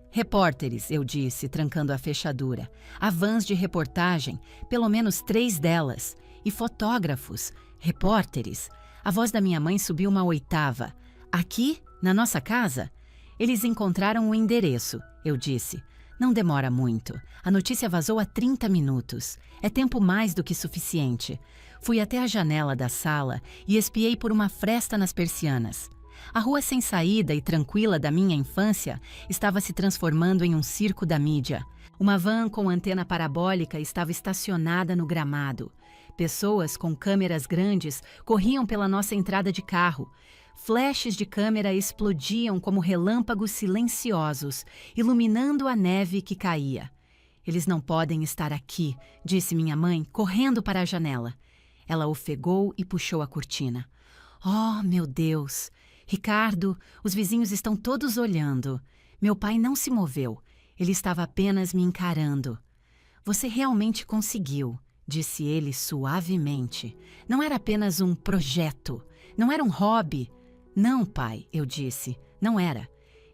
Repórteres, eu disse, trancando a fechadura. Há vans de reportagem, pelo menos 3 delas. E fotógrafos, repórteres. A voz da minha mãe subiu uma oitava. Aqui, na nossa casa? Eles encontraram o endereço, eu disse. Não demora muito. A notícia vazou há 30 minutos. É tempo mais do que suficiente. Fui até a janela da sala e espiei por uma fresta nas persianas. A rua sem saída e tranquila da minha infância estava se transformando em um circo da mídia. Uma van com antena parabólica estava estacionada no gramado. Pessoas com câmeras grandes corriam pela nossa entrada de carro. Flashes de câmera explodiam como relâmpagos silenciosos, iluminando a neve que caía. Eles não podem estar aqui, disse minha mãe, correndo para a janela. Ela ofegou e puxou a cortina. Oh, meu Deus! Ricardo, os vizinhos estão todos olhando. Meu pai não se moveu. Ele estava apenas me encarando. Você realmente conseguiu, disse ele suavemente. Não era apenas um projeto. Não era um hobby. Não, pai, eu disse. Não era.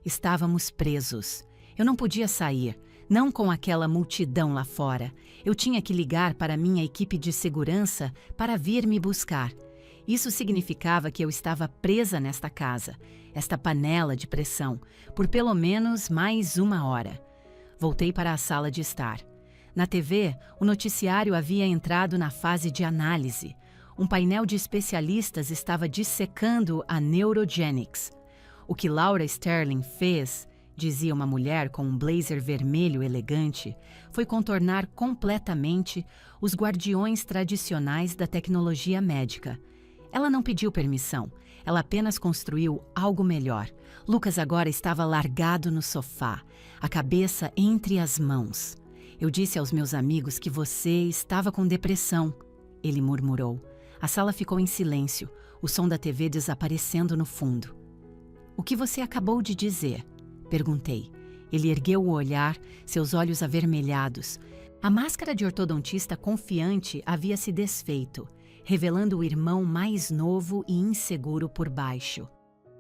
Estávamos presos. Eu não podia sair. Não com aquela multidão lá fora. Eu tinha que ligar para minha equipe de segurança para vir me buscar. Isso significava que eu estava presa nesta casa, esta panela de pressão, por pelo menos mais 1 hora. Voltei para a sala de estar. Na TV, o noticiário havia entrado na fase de análise. Um painel de especialistas estava dissecando a Neurogenics. O que Laura Sterling fez, dizia uma mulher com um blazer vermelho elegante, foi contornar completamente os guardiões tradicionais da tecnologia médica. Ela não pediu permissão. Ela apenas construiu algo melhor. Lucas agora estava largado no sofá, a cabeça entre as mãos. Eu disse aos meus amigos que você estava com depressão. Ele murmurou. A sala ficou em silêncio, o som da TV desaparecendo no fundo. O que você acabou de dizer? Perguntei. Ele ergueu o olhar, seus olhos avermelhados. A máscara de ortodontista confiante havia se desfeito, revelando o irmão mais novo e inseguro por baixo.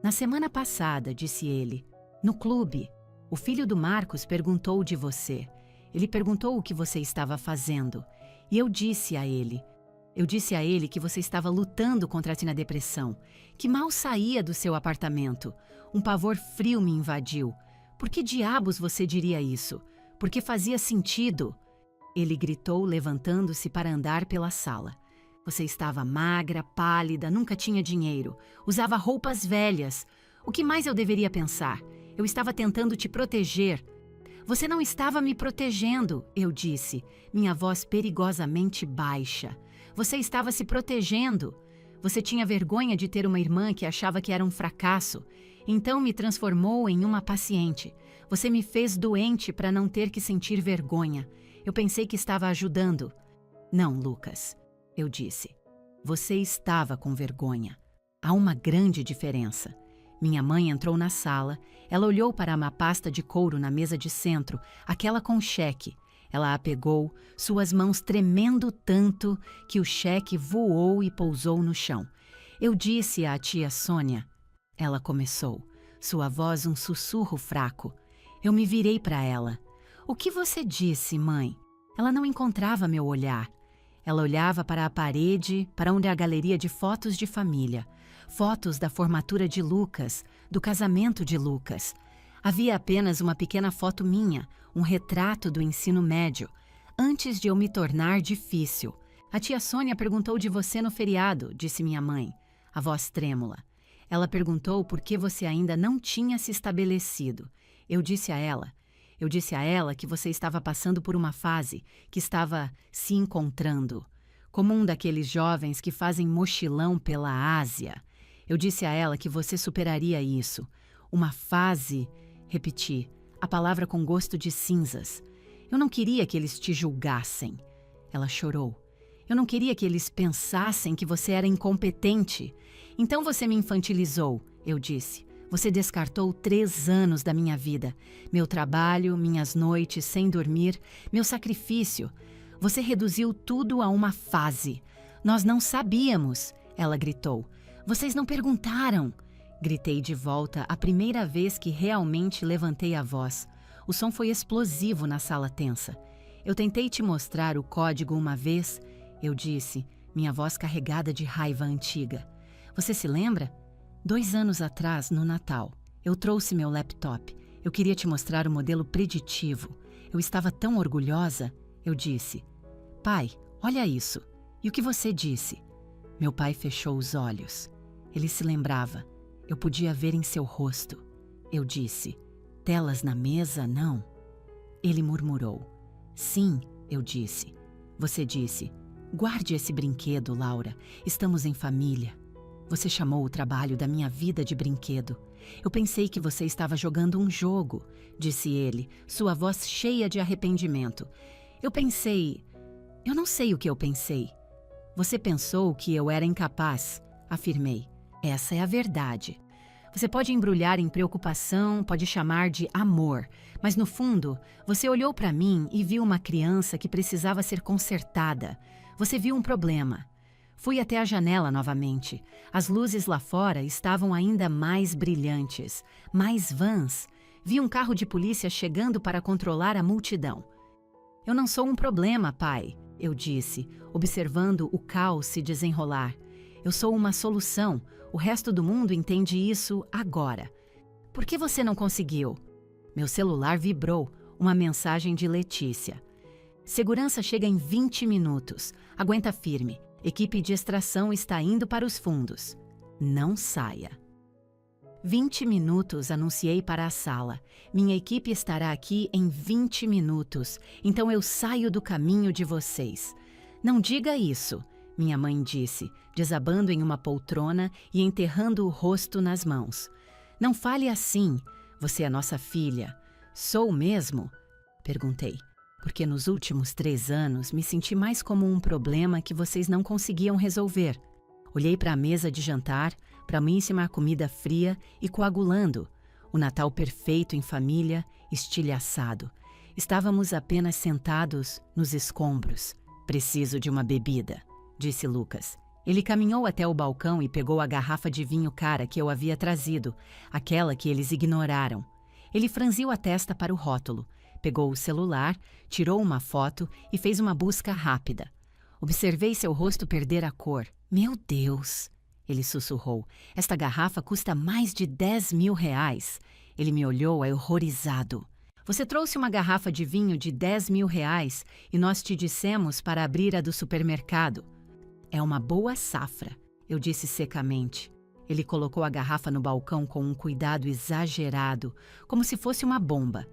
Na semana passada, disse ele, no clube, o filho do Marcos perguntou de você. Ele perguntou o que você estava fazendo. E eu disse a ele que você estava lutando contra a depressão, que mal saía do seu apartamento. Um pavor frio me invadiu. Por que diabos você diria isso? Porque fazia sentido. Ele gritou, levantando-se para andar pela sala. Você estava magra, pálida, nunca tinha dinheiro. Usava roupas velhas. O que mais eu deveria pensar? Eu estava tentando te proteger. Você não estava me protegendo, eu disse, minha voz perigosamente baixa. Você estava se protegendo. Você tinha vergonha de ter uma irmã que achava que era um fracasso. Então me transformou em uma paciente. Você me fez doente para não ter que sentir vergonha. Eu pensei que estava ajudando. Não, Lucas, eu disse. Você estava com vergonha. Há uma grande diferença. Minha mãe entrou na sala. Ela olhou para uma pasta de couro na mesa de centro, aquela com cheque. Ela a pegou, suas mãos tremendo tanto que o cheque voou e pousou no chão. Eu disse à tia Sônia. Ela começou, sua voz um sussurro fraco. Eu me virei para ela. O que você disse, mãe? Ela não encontrava meu olhar. Ela olhava para a parede, para onde a galeria de fotos de família. Fotos da formatura de Lucas, do casamento de Lucas. Havia apenas uma pequena foto minha, um retrato do ensino médio, antes de eu me tornar difícil. A tia Sônia perguntou de você no feriado, disse minha mãe, a voz trêmula. Ela perguntou por que você ainda não tinha se estabelecido. Eu disse a ela que você estava passando por uma fase, que estava se encontrando, como um daqueles jovens que fazem mochilão pela Ásia. Eu disse a ela que você superaria isso. Uma fase, repeti, a palavra com gosto de cinzas. Eu não queria que eles te julgassem. Ela chorou. Eu não queria que eles pensassem que você era incompetente. Então você me infantilizou, eu disse. Você descartou 3 anos da minha vida. Meu trabalho, minhas noites sem dormir, meu sacrifício. Você reduziu tudo a uma fase. Nós não sabíamos, ela gritou. Vocês não perguntaram. Gritei de volta a primeira vez que realmente levantei a voz. O som foi explosivo na sala tensa. Eu tentei te mostrar o código uma vez, eu disse, minha voz carregada de raiva antiga. Você se lembra? 2 anos atrás, no Natal, eu trouxe meu laptop. Eu queria te mostrar o modelo preditivo. Eu estava tão orgulhosa. Eu disse, pai, olha isso. E o que você disse? Meu pai fechou os olhos. Ele se lembrava. Eu podia ver em seu rosto. Eu disse, telas na mesa, não? Ele murmurou. Sim, eu disse. Você disse, guarde esse brinquedo, Laura. Estamos em família. Você chamou o trabalho da minha vida de brinquedo. Eu pensei que você estava jogando um jogo, disse ele, sua voz cheia de arrependimento. Eu não sei o que eu pensei. Você pensou que eu era incapaz, afirmei. Essa é a verdade. Você pode embrulhar em preocupação, pode chamar de amor, mas no fundo, você olhou para mim e viu uma criança que precisava ser consertada. Você viu um problema. Fui até a janela novamente. As luzes lá fora estavam ainda mais brilhantes, mais vãs. Vi um carro de polícia chegando para controlar a multidão. Eu não sou um problema, pai, eu disse, observando o caos se desenrolar. Eu sou uma solução. O resto do mundo entende isso agora. Por que você não conseguiu? Meu celular vibrou. Uma mensagem de Letícia. Segurança chega em 20 minutos. Aguenta firme. Equipe de extração está indo para os fundos. Não saia. 20 minutos, anunciei para a sala. Minha equipe estará aqui em 20 minutos, então eu saio do caminho de vocês. Não diga isso. minha mãe disse, desabando em uma poltrona e enterrando o rosto nas mãos. Não fale assim. Você é nossa filha. Sou mesmo? Perguntei, porque nos últimos 3 anos me senti mais como um problema que vocês não conseguiam resolver. Olhei para a mesa de jantar, para a míssima comida fria e coagulando. O Natal perfeito em família, estilhaçado. Estávamos apenas sentados nos escombros. Preciso de uma bebida, disse Lucas. Ele caminhou até o balcão e pegou a garrafa de vinho cara que eu havia trazido, aquela que eles ignoraram. Ele franziu a testa para o rótulo, pegou o celular, tirou uma foto e fez uma busca rápida. Observei seu rosto perder a cor. Meu Deus! Ele sussurrou. Esta garrafa custa mais de 10 mil reais. Ele me olhou horrorizado. Você trouxe uma garrafa de vinho de 10 mil reais e nós te dissemos para abrir a do supermercado. É uma boa safra, eu disse secamente. Ele colocou a garrafa no balcão com um cuidado exagerado, como se fosse uma bomba.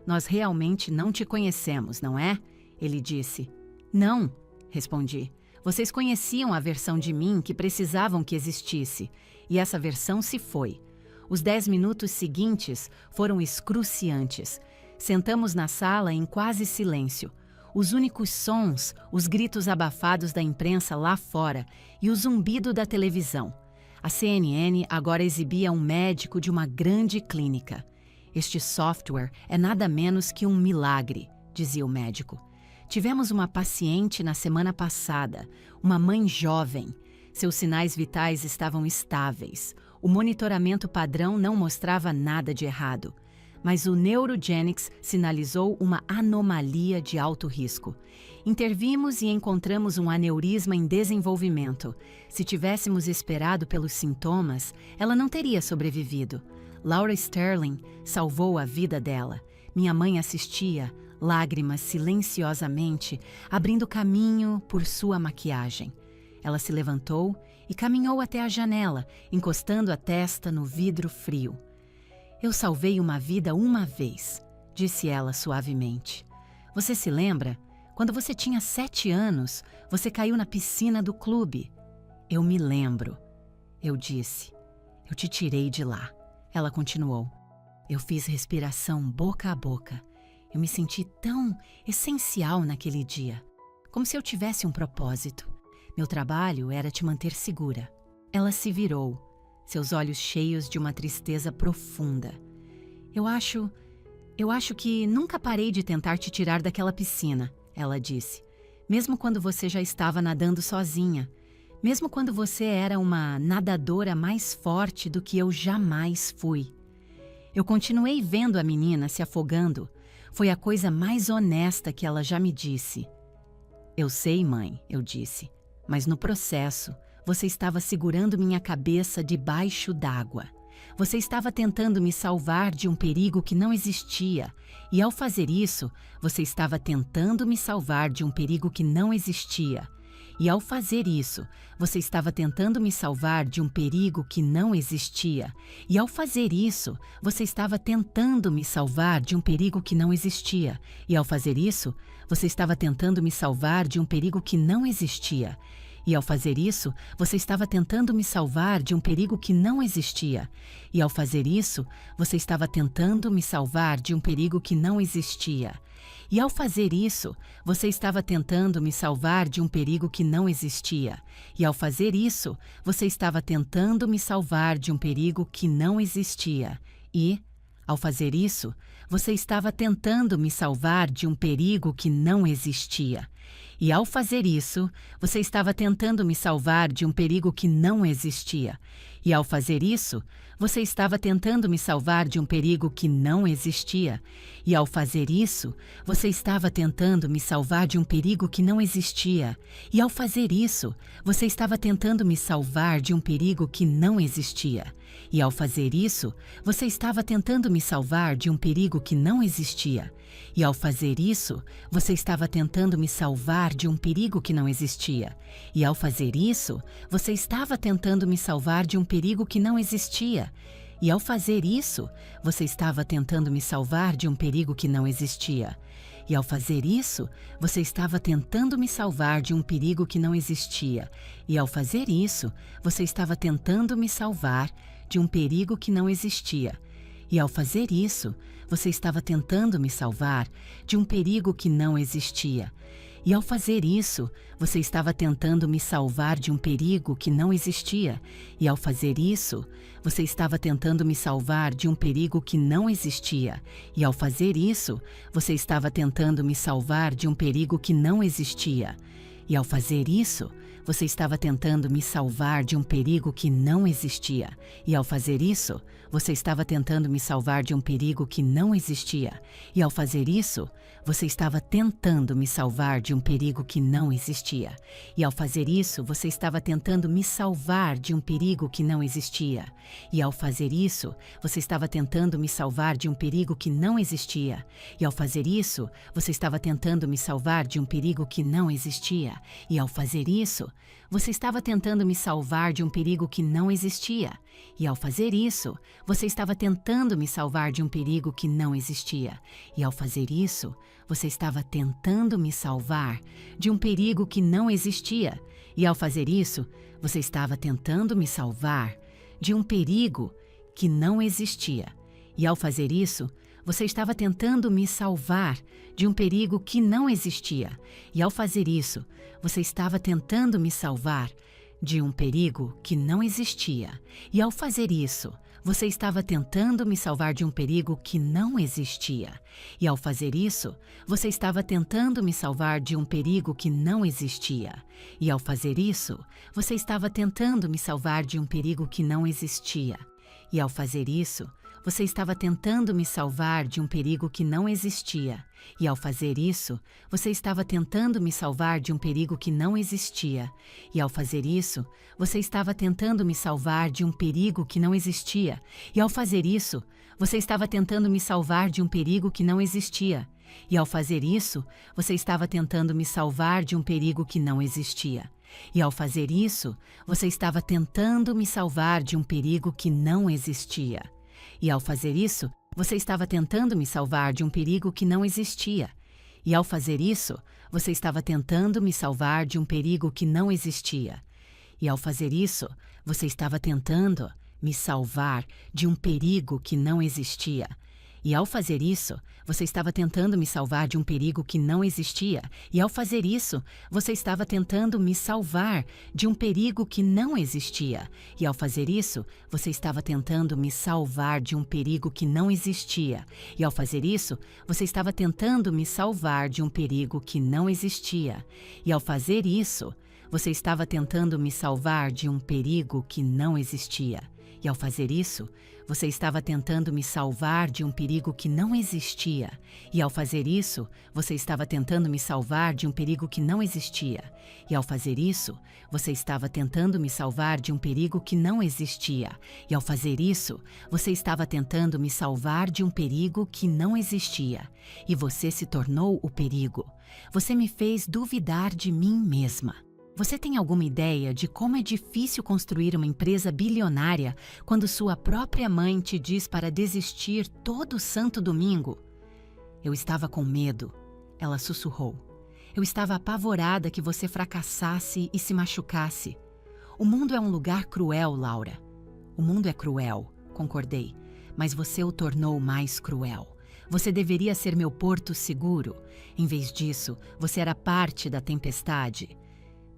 Nós realmente não te conhecemos, não é? Ele disse. Não, respondi. Vocês conheciam a versão de mim que precisavam que existisse, e essa versão se foi. Os 10 minutos seguintes foram excruciantes. Sentamos na sala em quase silêncio. Os únicos sons, os gritos abafados da imprensa lá fora e o zumbido da televisão. A CNN agora exibia um médico de uma grande clínica. Este software é nada menos que um milagre, dizia o médico. Tivemos uma paciente na semana passada, uma mãe jovem. Seus sinais vitais estavam estáveis. O monitoramento padrão não mostrava nada de errado. Mas o Neurogenics sinalizou uma anomalia de alto risco. Intervimos e encontramos um aneurisma em desenvolvimento. Se tivéssemos esperado pelos sintomas, ela não teria sobrevivido. Laura Sterling salvou a vida dela. Minha mãe assistia, lágrimas silenciosamente, abrindo caminho por sua maquiagem. Ela se levantou e caminhou até a janela, encostando a testa no vidro frio. Eu salvei uma vida uma vez, disse ela suavemente. Você se lembra? Quando você tinha 7 anos, você caiu na piscina do clube. Eu me lembro, eu disse. Eu te tirei de lá. Ela continuou. Eu fiz respiração boca a boca. Eu me senti tão essencial naquele dia, como se eu tivesse um propósito. Meu trabalho era te manter segura. Ela se virou, seus olhos cheios de uma tristeza profunda. Eu acho que nunca parei de tentar te tirar daquela piscina, ela disse. Mesmo quando você já estava nadando sozinha. Mesmo quando você era uma nadadora mais forte do que eu jamais fui. Eu continuei vendo a menina se afogando. Foi a coisa mais honesta que ela já me disse. Eu sei, mãe, eu disse, mas no processo, você estava segurando minha cabeça debaixo d'água. Você estava tentando me salvar de um perigo que não existia. E ao fazer isso, você estava tentando me salvar de um perigo que não existia. E ao fazer isso, você estava tentando me salvar de um perigo que não existia. E ao fazer isso, você estava tentando me salvar de um perigo que não existia. E ao fazer isso, você estava tentando me salvar de um perigo que não existia. E ao fazer isso, você estava tentando me salvar de um perigo que não existia. E ao fazer isso, você estava tentando me salvar de um perigo que não existia. E ao fazer isso, você estava tentando me salvar de um perigo que não existia. E ao fazer isso, você estava tentando me salvar de um perigo que não existia. E, ao fazer isso, você estava tentando me salvar de um perigo que não existia. E ao fazer isso, você estava tentando me salvar de um perigo que não existia. E ao fazer isso, você estava tentando me salvar de um perigo que não existia. E ao fazer isso, você estava tentando me salvar de um perigo que não existia. E ao fazer isso, você estava tentando me salvar de um perigo que não existia. E ao fazer isso, você estava tentando me salvar de um perigo que não existia. E ao fazer isso, você estava tentando me salvar de um perigo que não existia. E ao fazer isso, você estava tentando me salvar de um perigo que não existia. E ao fazer isso, você estava tentando me salvar de um perigo que não existia. E ao fazer isso, você estava tentando me salvar de um perigo que não existia. E ao fazer isso, você estava tentando me salvar de um perigo que não existia. E ao fazer isso, você estava tentando me salvar de um perigo que não existia. E ao fazer isso, você estava tentando me salvar de um perigo que não existia. E ao fazer isso, você estava tentando me salvar de um perigo que não existia. E ao fazer isso, você estava tentando me salvar de um perigo que não existia. E ao fazer isso, você estava tentando me salvar de um perigo que não existia. E ao fazer isso, você estava tentando me salvar de um perigo que não existia. E ao fazer isso, você estava tentando me salvar de um perigo que não existia. E ao fazer isso, você estava tentando me salvar de um perigo que não existia. E ao fazer isso, você estava tentando me salvar de um perigo que não existia. E ao fazer isso, você estava tentando me salvar de um perigo que não existia. E ao fazer isso, você estava tentando me salvar de um perigo que não existia. E ao fazer isso, você estava tentando me salvar de um perigo que não existia. E ao fazer isso, você estava tentando me salvar de um perigo que não existia. E ao fazer isso, você estava tentando me salvar de um perigo que não existia. E ao fazer isso, você estava tentando me salvar de um perigo que não existia. E ao fazer isso, você estava tentando me salvar de um perigo que não existia. E ao fazer isso, você estava tentando me salvar de um perigo que não existia. E ao fazer isso, você estava tentando me salvar de um perigo que não existia. E ao fazer isso, você estava tentando me salvar de um perigo que não existia. E ao fazer isso, você estava tentando me salvar de um perigo que não existia. E ao fazer isso, você estava tentando me salvar de um perigo que não existia. E ao fazer isso, você estava tentando me salvar de um perigo que não existia. E ao fazer isso, você estava tentando me salvar de um perigo que não existia. E ao fazer isso, você estava tentando me salvar de um perigo que não existia. E ao fazer isso, você estava tentando me salvar de um perigo que não existia. E ao fazer isso, você estava tentando me salvar de um perigo que não existia. E ao fazer isso, você estava tentando me salvar de um perigo que não existia. E ao fazer isso, você estava tentando me salvar de um perigo que não existia. E ao fazer isso, você estava tentando me salvar de um perigo que não existia. E ao fazer isso, você estava tentando me salvar de um perigo que não existia. E ao fazer isso, você estava tentando me salvar de um perigo que não existia. E ao fazer isso, você estava tentando me salvar de um perigo que não existia. E ao fazer isso, você estava tentando me salvar de um perigo que não existia. E ao fazer isso, você estava tentando me salvar de um perigo que não existia. E ao fazer isso, você estava tentando me salvar de um perigo que não existia. E ao fazer isso, você estava tentando me salvar de um perigo que não existia. E ao fazer isso, você estava tentando me salvar de um perigo que não existia. E você se tornou o perigo. Você me fez duvidar de mim mesma. Você tem alguma ideia de como é difícil construir uma empresa bilionária quando sua própria mãe te diz para desistir todo santo domingo? Eu estava com medo, ela sussurrou. Eu estava apavorada que você fracassasse e se machucasse. O mundo é um lugar cruel, Laura. O mundo é cruel, concordei, mas você o tornou mais cruel. Você deveria ser meu porto seguro. Em vez disso, você era parte da tempestade.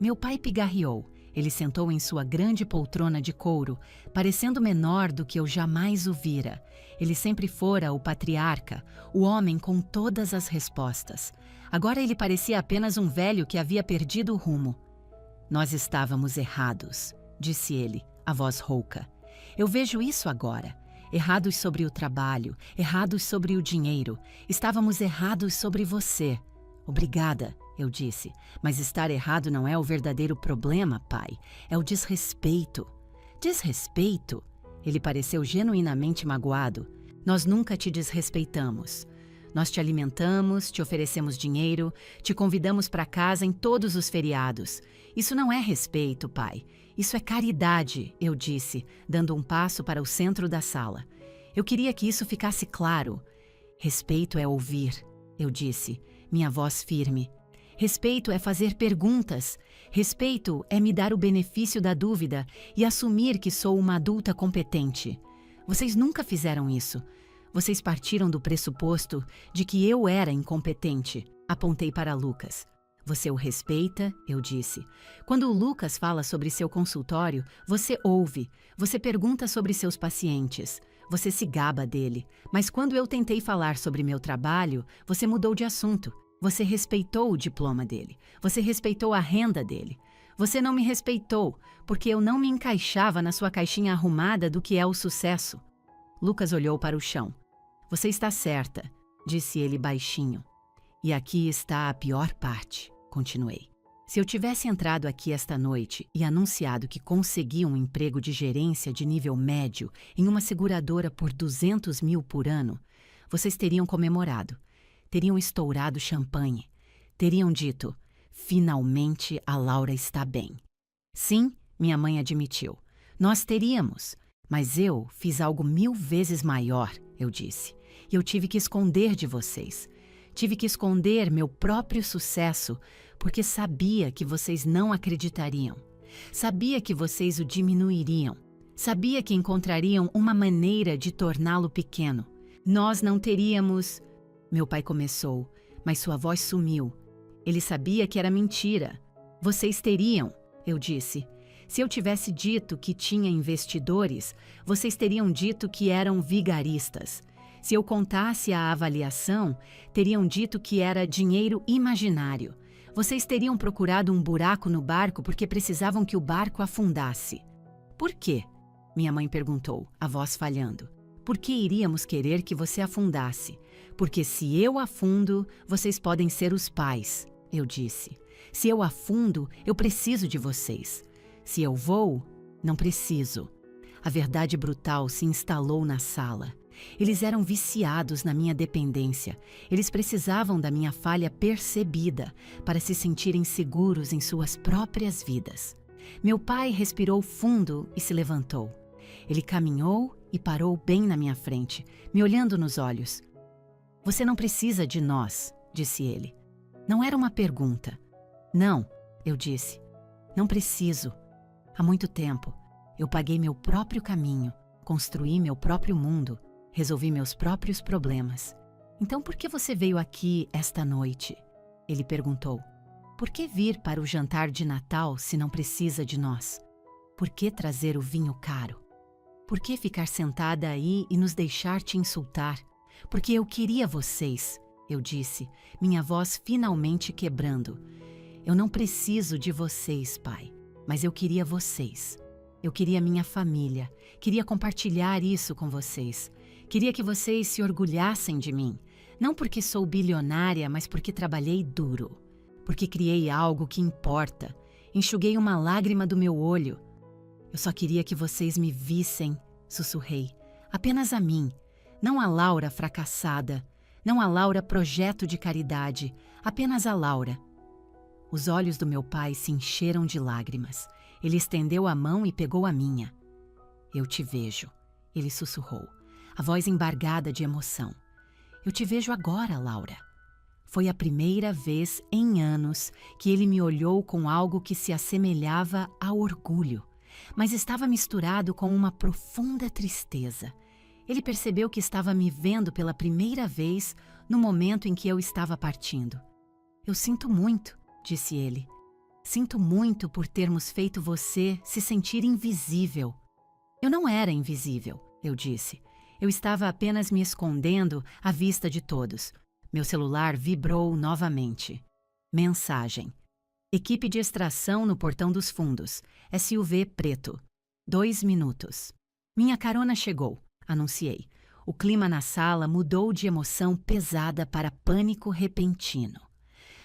Meu pai pigarreou. Ele sentou em sua grande poltrona de couro, parecendo menor do que eu jamais o vira. Ele sempre fora o patriarca, o homem com todas as respostas. Agora ele parecia apenas um velho que havia perdido o rumo. Nós estávamos errados, disse ele, a voz rouca. Eu vejo isso agora. Errados sobre o trabalho, errados sobre o dinheiro. Estávamos errados sobre você. Obrigada, eu disse, mas estar errado não é o verdadeiro problema, pai. É o desrespeito. Desrespeito? Ele pareceu genuinamente magoado. Nós nunca te desrespeitamos. Nós te alimentamos, te oferecemos dinheiro, te convidamos para casa em todos os feriados. Isso não é respeito, pai. Isso é caridade, eu disse, dando um passo para o centro da sala. Eu queria que isso ficasse claro. Respeito é ouvir, eu disse. minha voz firme. Respeito é fazer perguntas. Respeito é me dar o benefício da dúvida e assumir que sou uma adulta competente. Vocês nunca fizeram isso. Vocês partiram do pressuposto de que eu era incompetente. Apontei para Lucas. Você o respeita, eu disse. Quando o Lucas fala sobre seu consultório, você ouve. Você pergunta sobre seus pacientes. Você se gaba dele. Mas quando eu tentei falar sobre meu trabalho, você mudou de assunto. Você respeitou o diploma dele. Você respeitou a renda dele. Você não me respeitou, porque eu não me encaixava na sua caixinha arrumada do que é o sucesso. Lucas olhou para o chão. Você está certa, disse ele baixinho. E aqui está a pior parte, continuei. Se eu tivesse entrado aqui esta noite e anunciado que consegui um emprego de gerência de nível médio em uma seguradora por 200 mil por ano, vocês teriam comemorado. Teriam estourado champanhe. Teriam dito, finalmente a Laura está bem. Sim, minha mãe admitiu. Nós teríamos, mas eu fiz algo 1000 vezes maior, eu disse. E eu tive que esconder de vocês. Tive que esconder meu próprio sucesso, porque sabia que vocês não acreditariam. Sabia que vocês o diminuiriam. Sabia que encontrariam uma maneira de torná-lo pequeno. Nós não teríamos... Meu pai começou, mas sua voz sumiu. Ele sabia que era mentira. Vocês teriam, eu disse. Se eu tivesse dito que tinha investidores, vocês teriam dito que eram vigaristas. Se eu contasse a avaliação, teriam dito que era dinheiro imaginário. Vocês teriam procurado um buraco no barco porque precisavam que o barco afundasse. Por quê? Minha mãe perguntou, a voz falhando. Por que iríamos querer que você afundasse? Porque se eu afundo, vocês podem ser os pais, eu disse. Se eu afundo, eu preciso de vocês. Se eu vou, não preciso. A verdade brutal se instalou na sala. Eles eram viciados na minha dependência. Eles precisavam da minha falha percebida para se sentirem seguros em suas próprias vidas. Meu pai respirou fundo e se levantou. Ele caminhou e parou bem na minha frente, me olhando nos olhos. Você não precisa de nós, disse ele. Não era uma pergunta. Não, eu disse. Não preciso. Há muito tempo, eu paguei meu próprio caminho, construí meu próprio mundo, resolvi meus próprios problemas. Então por que você veio aqui esta noite? Ele perguntou. Por que vir para o jantar de Natal se não precisa de nós? Por que trazer o vinho caro? Por que ficar sentada aí e nos deixar te insultar? Porque eu queria vocês, eu disse, minha voz finalmente quebrando. Eu não preciso de vocês, pai, mas eu queria vocês. Eu queria minha família, queria compartilhar isso com vocês. Queria que vocês se orgulhassem de mim, não porque sou bilionária, mas porque trabalhei duro. Porque criei algo que importa, enxuguei uma lágrima do meu olho. Eu só queria que vocês me vissem, sussurrei, apenas a mim, não a Laura fracassada, não a Laura projeto de caridade, apenas a Laura. Os olhos do meu pai se encheram de lágrimas. Ele estendeu a mão e pegou a minha. Eu te vejo, ele sussurrou, a voz embargada de emoção. Eu te vejo agora, Laura. Foi a primeira vez em anos que ele me olhou com algo que se assemelhava a orgulho, mas estava misturado com uma profunda tristeza. Ele percebeu que estava me vendo pela primeira vez no momento em que eu estava partindo. Eu sinto muito, disse ele. Sinto muito por termos feito você se sentir invisível. Eu não era invisível, eu disse. Eu estava apenas me escondendo à vista de todos. Meu celular vibrou novamente. Mensagem. Equipe de extração no portão dos fundos. SUV preto. 2 minutos. Minha carona chegou, anunciei. O clima na sala mudou de emoção pesada para pânico repentino.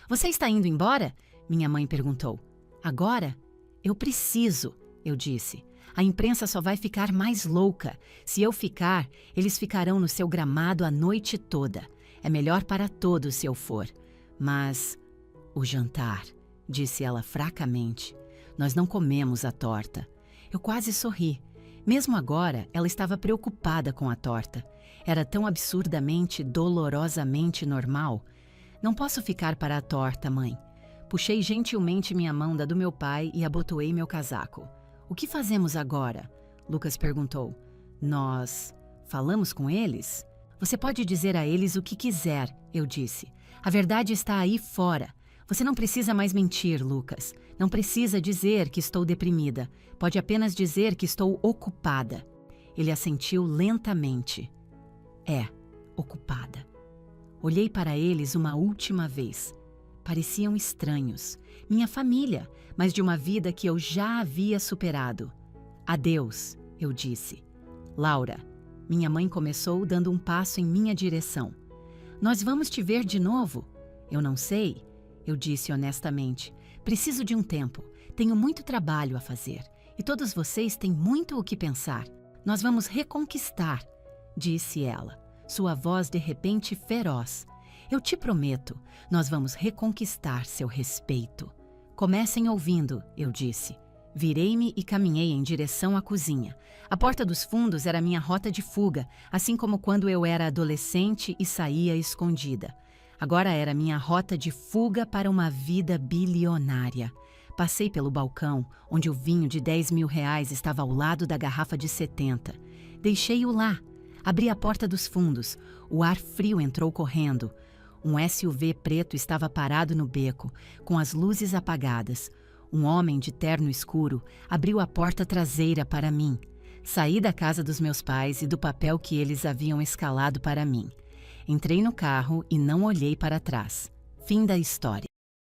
Você está indo embora? Minha mãe perguntou. Agora? Eu preciso, eu disse. A imprensa só vai ficar mais louca. Se eu ficar, eles ficarão no seu gramado a noite toda. É melhor para todos se eu for. Mas... o jantar, disse ela fracamente. Nós não comemos a torta. Eu quase sorri. Mesmo agora, ela estava preocupada com a torta. Era tão absurdamente, dolorosamente normal. Não posso ficar para a torta, mãe. Puxei gentilmente minha mão da do meu pai e abotoei meu casaco. O que fazemos agora? Lucas perguntou. Nós falamos com eles? Você pode dizer a eles o que quiser, eu disse. A verdade está aí fora. Você não precisa mais mentir, Lucas. Não precisa dizer que estou deprimida. Pode apenas dizer que estou ocupada. Ele assentiu lentamente. Ocupada. Olhei para eles uma última vez. Pareciam estranhos. Minha família, mas de uma vida que eu já havia superado. Adeus, eu disse. Laura, minha mãe começou dando um passo em minha direção. Nós vamos te ver de novo? Eu não sei, eu disse honestamente. Preciso de um tempo. Tenho muito trabalho a fazer. E todos vocês têm muito o que pensar. Nós vamos reconquistar, disse ela, sua voz de repente feroz. Eu te prometo, nós vamos reconquistar seu respeito. Comecem ouvindo, eu disse. Virei-me e caminhei em direção à cozinha. A porta dos fundos era minha rota de fuga, assim como quando eu era adolescente e saía escondida. Agora era minha rota de fuga para uma vida bilionária. Passei pelo balcão, onde o vinho de R$ 10.000 estava ao lado da garrafa de 70. Deixei-o lá. Abri a porta dos fundos. O ar frio entrou correndo. Um SUV preto estava parado no beco, com as luzes apagadas. Um homem de terno escuro abriu a porta traseira para mim. Saí da casa dos meus pais e do papel que eles haviam escalado para mim. Entrei no carro e não olhei para trás. Fim da história.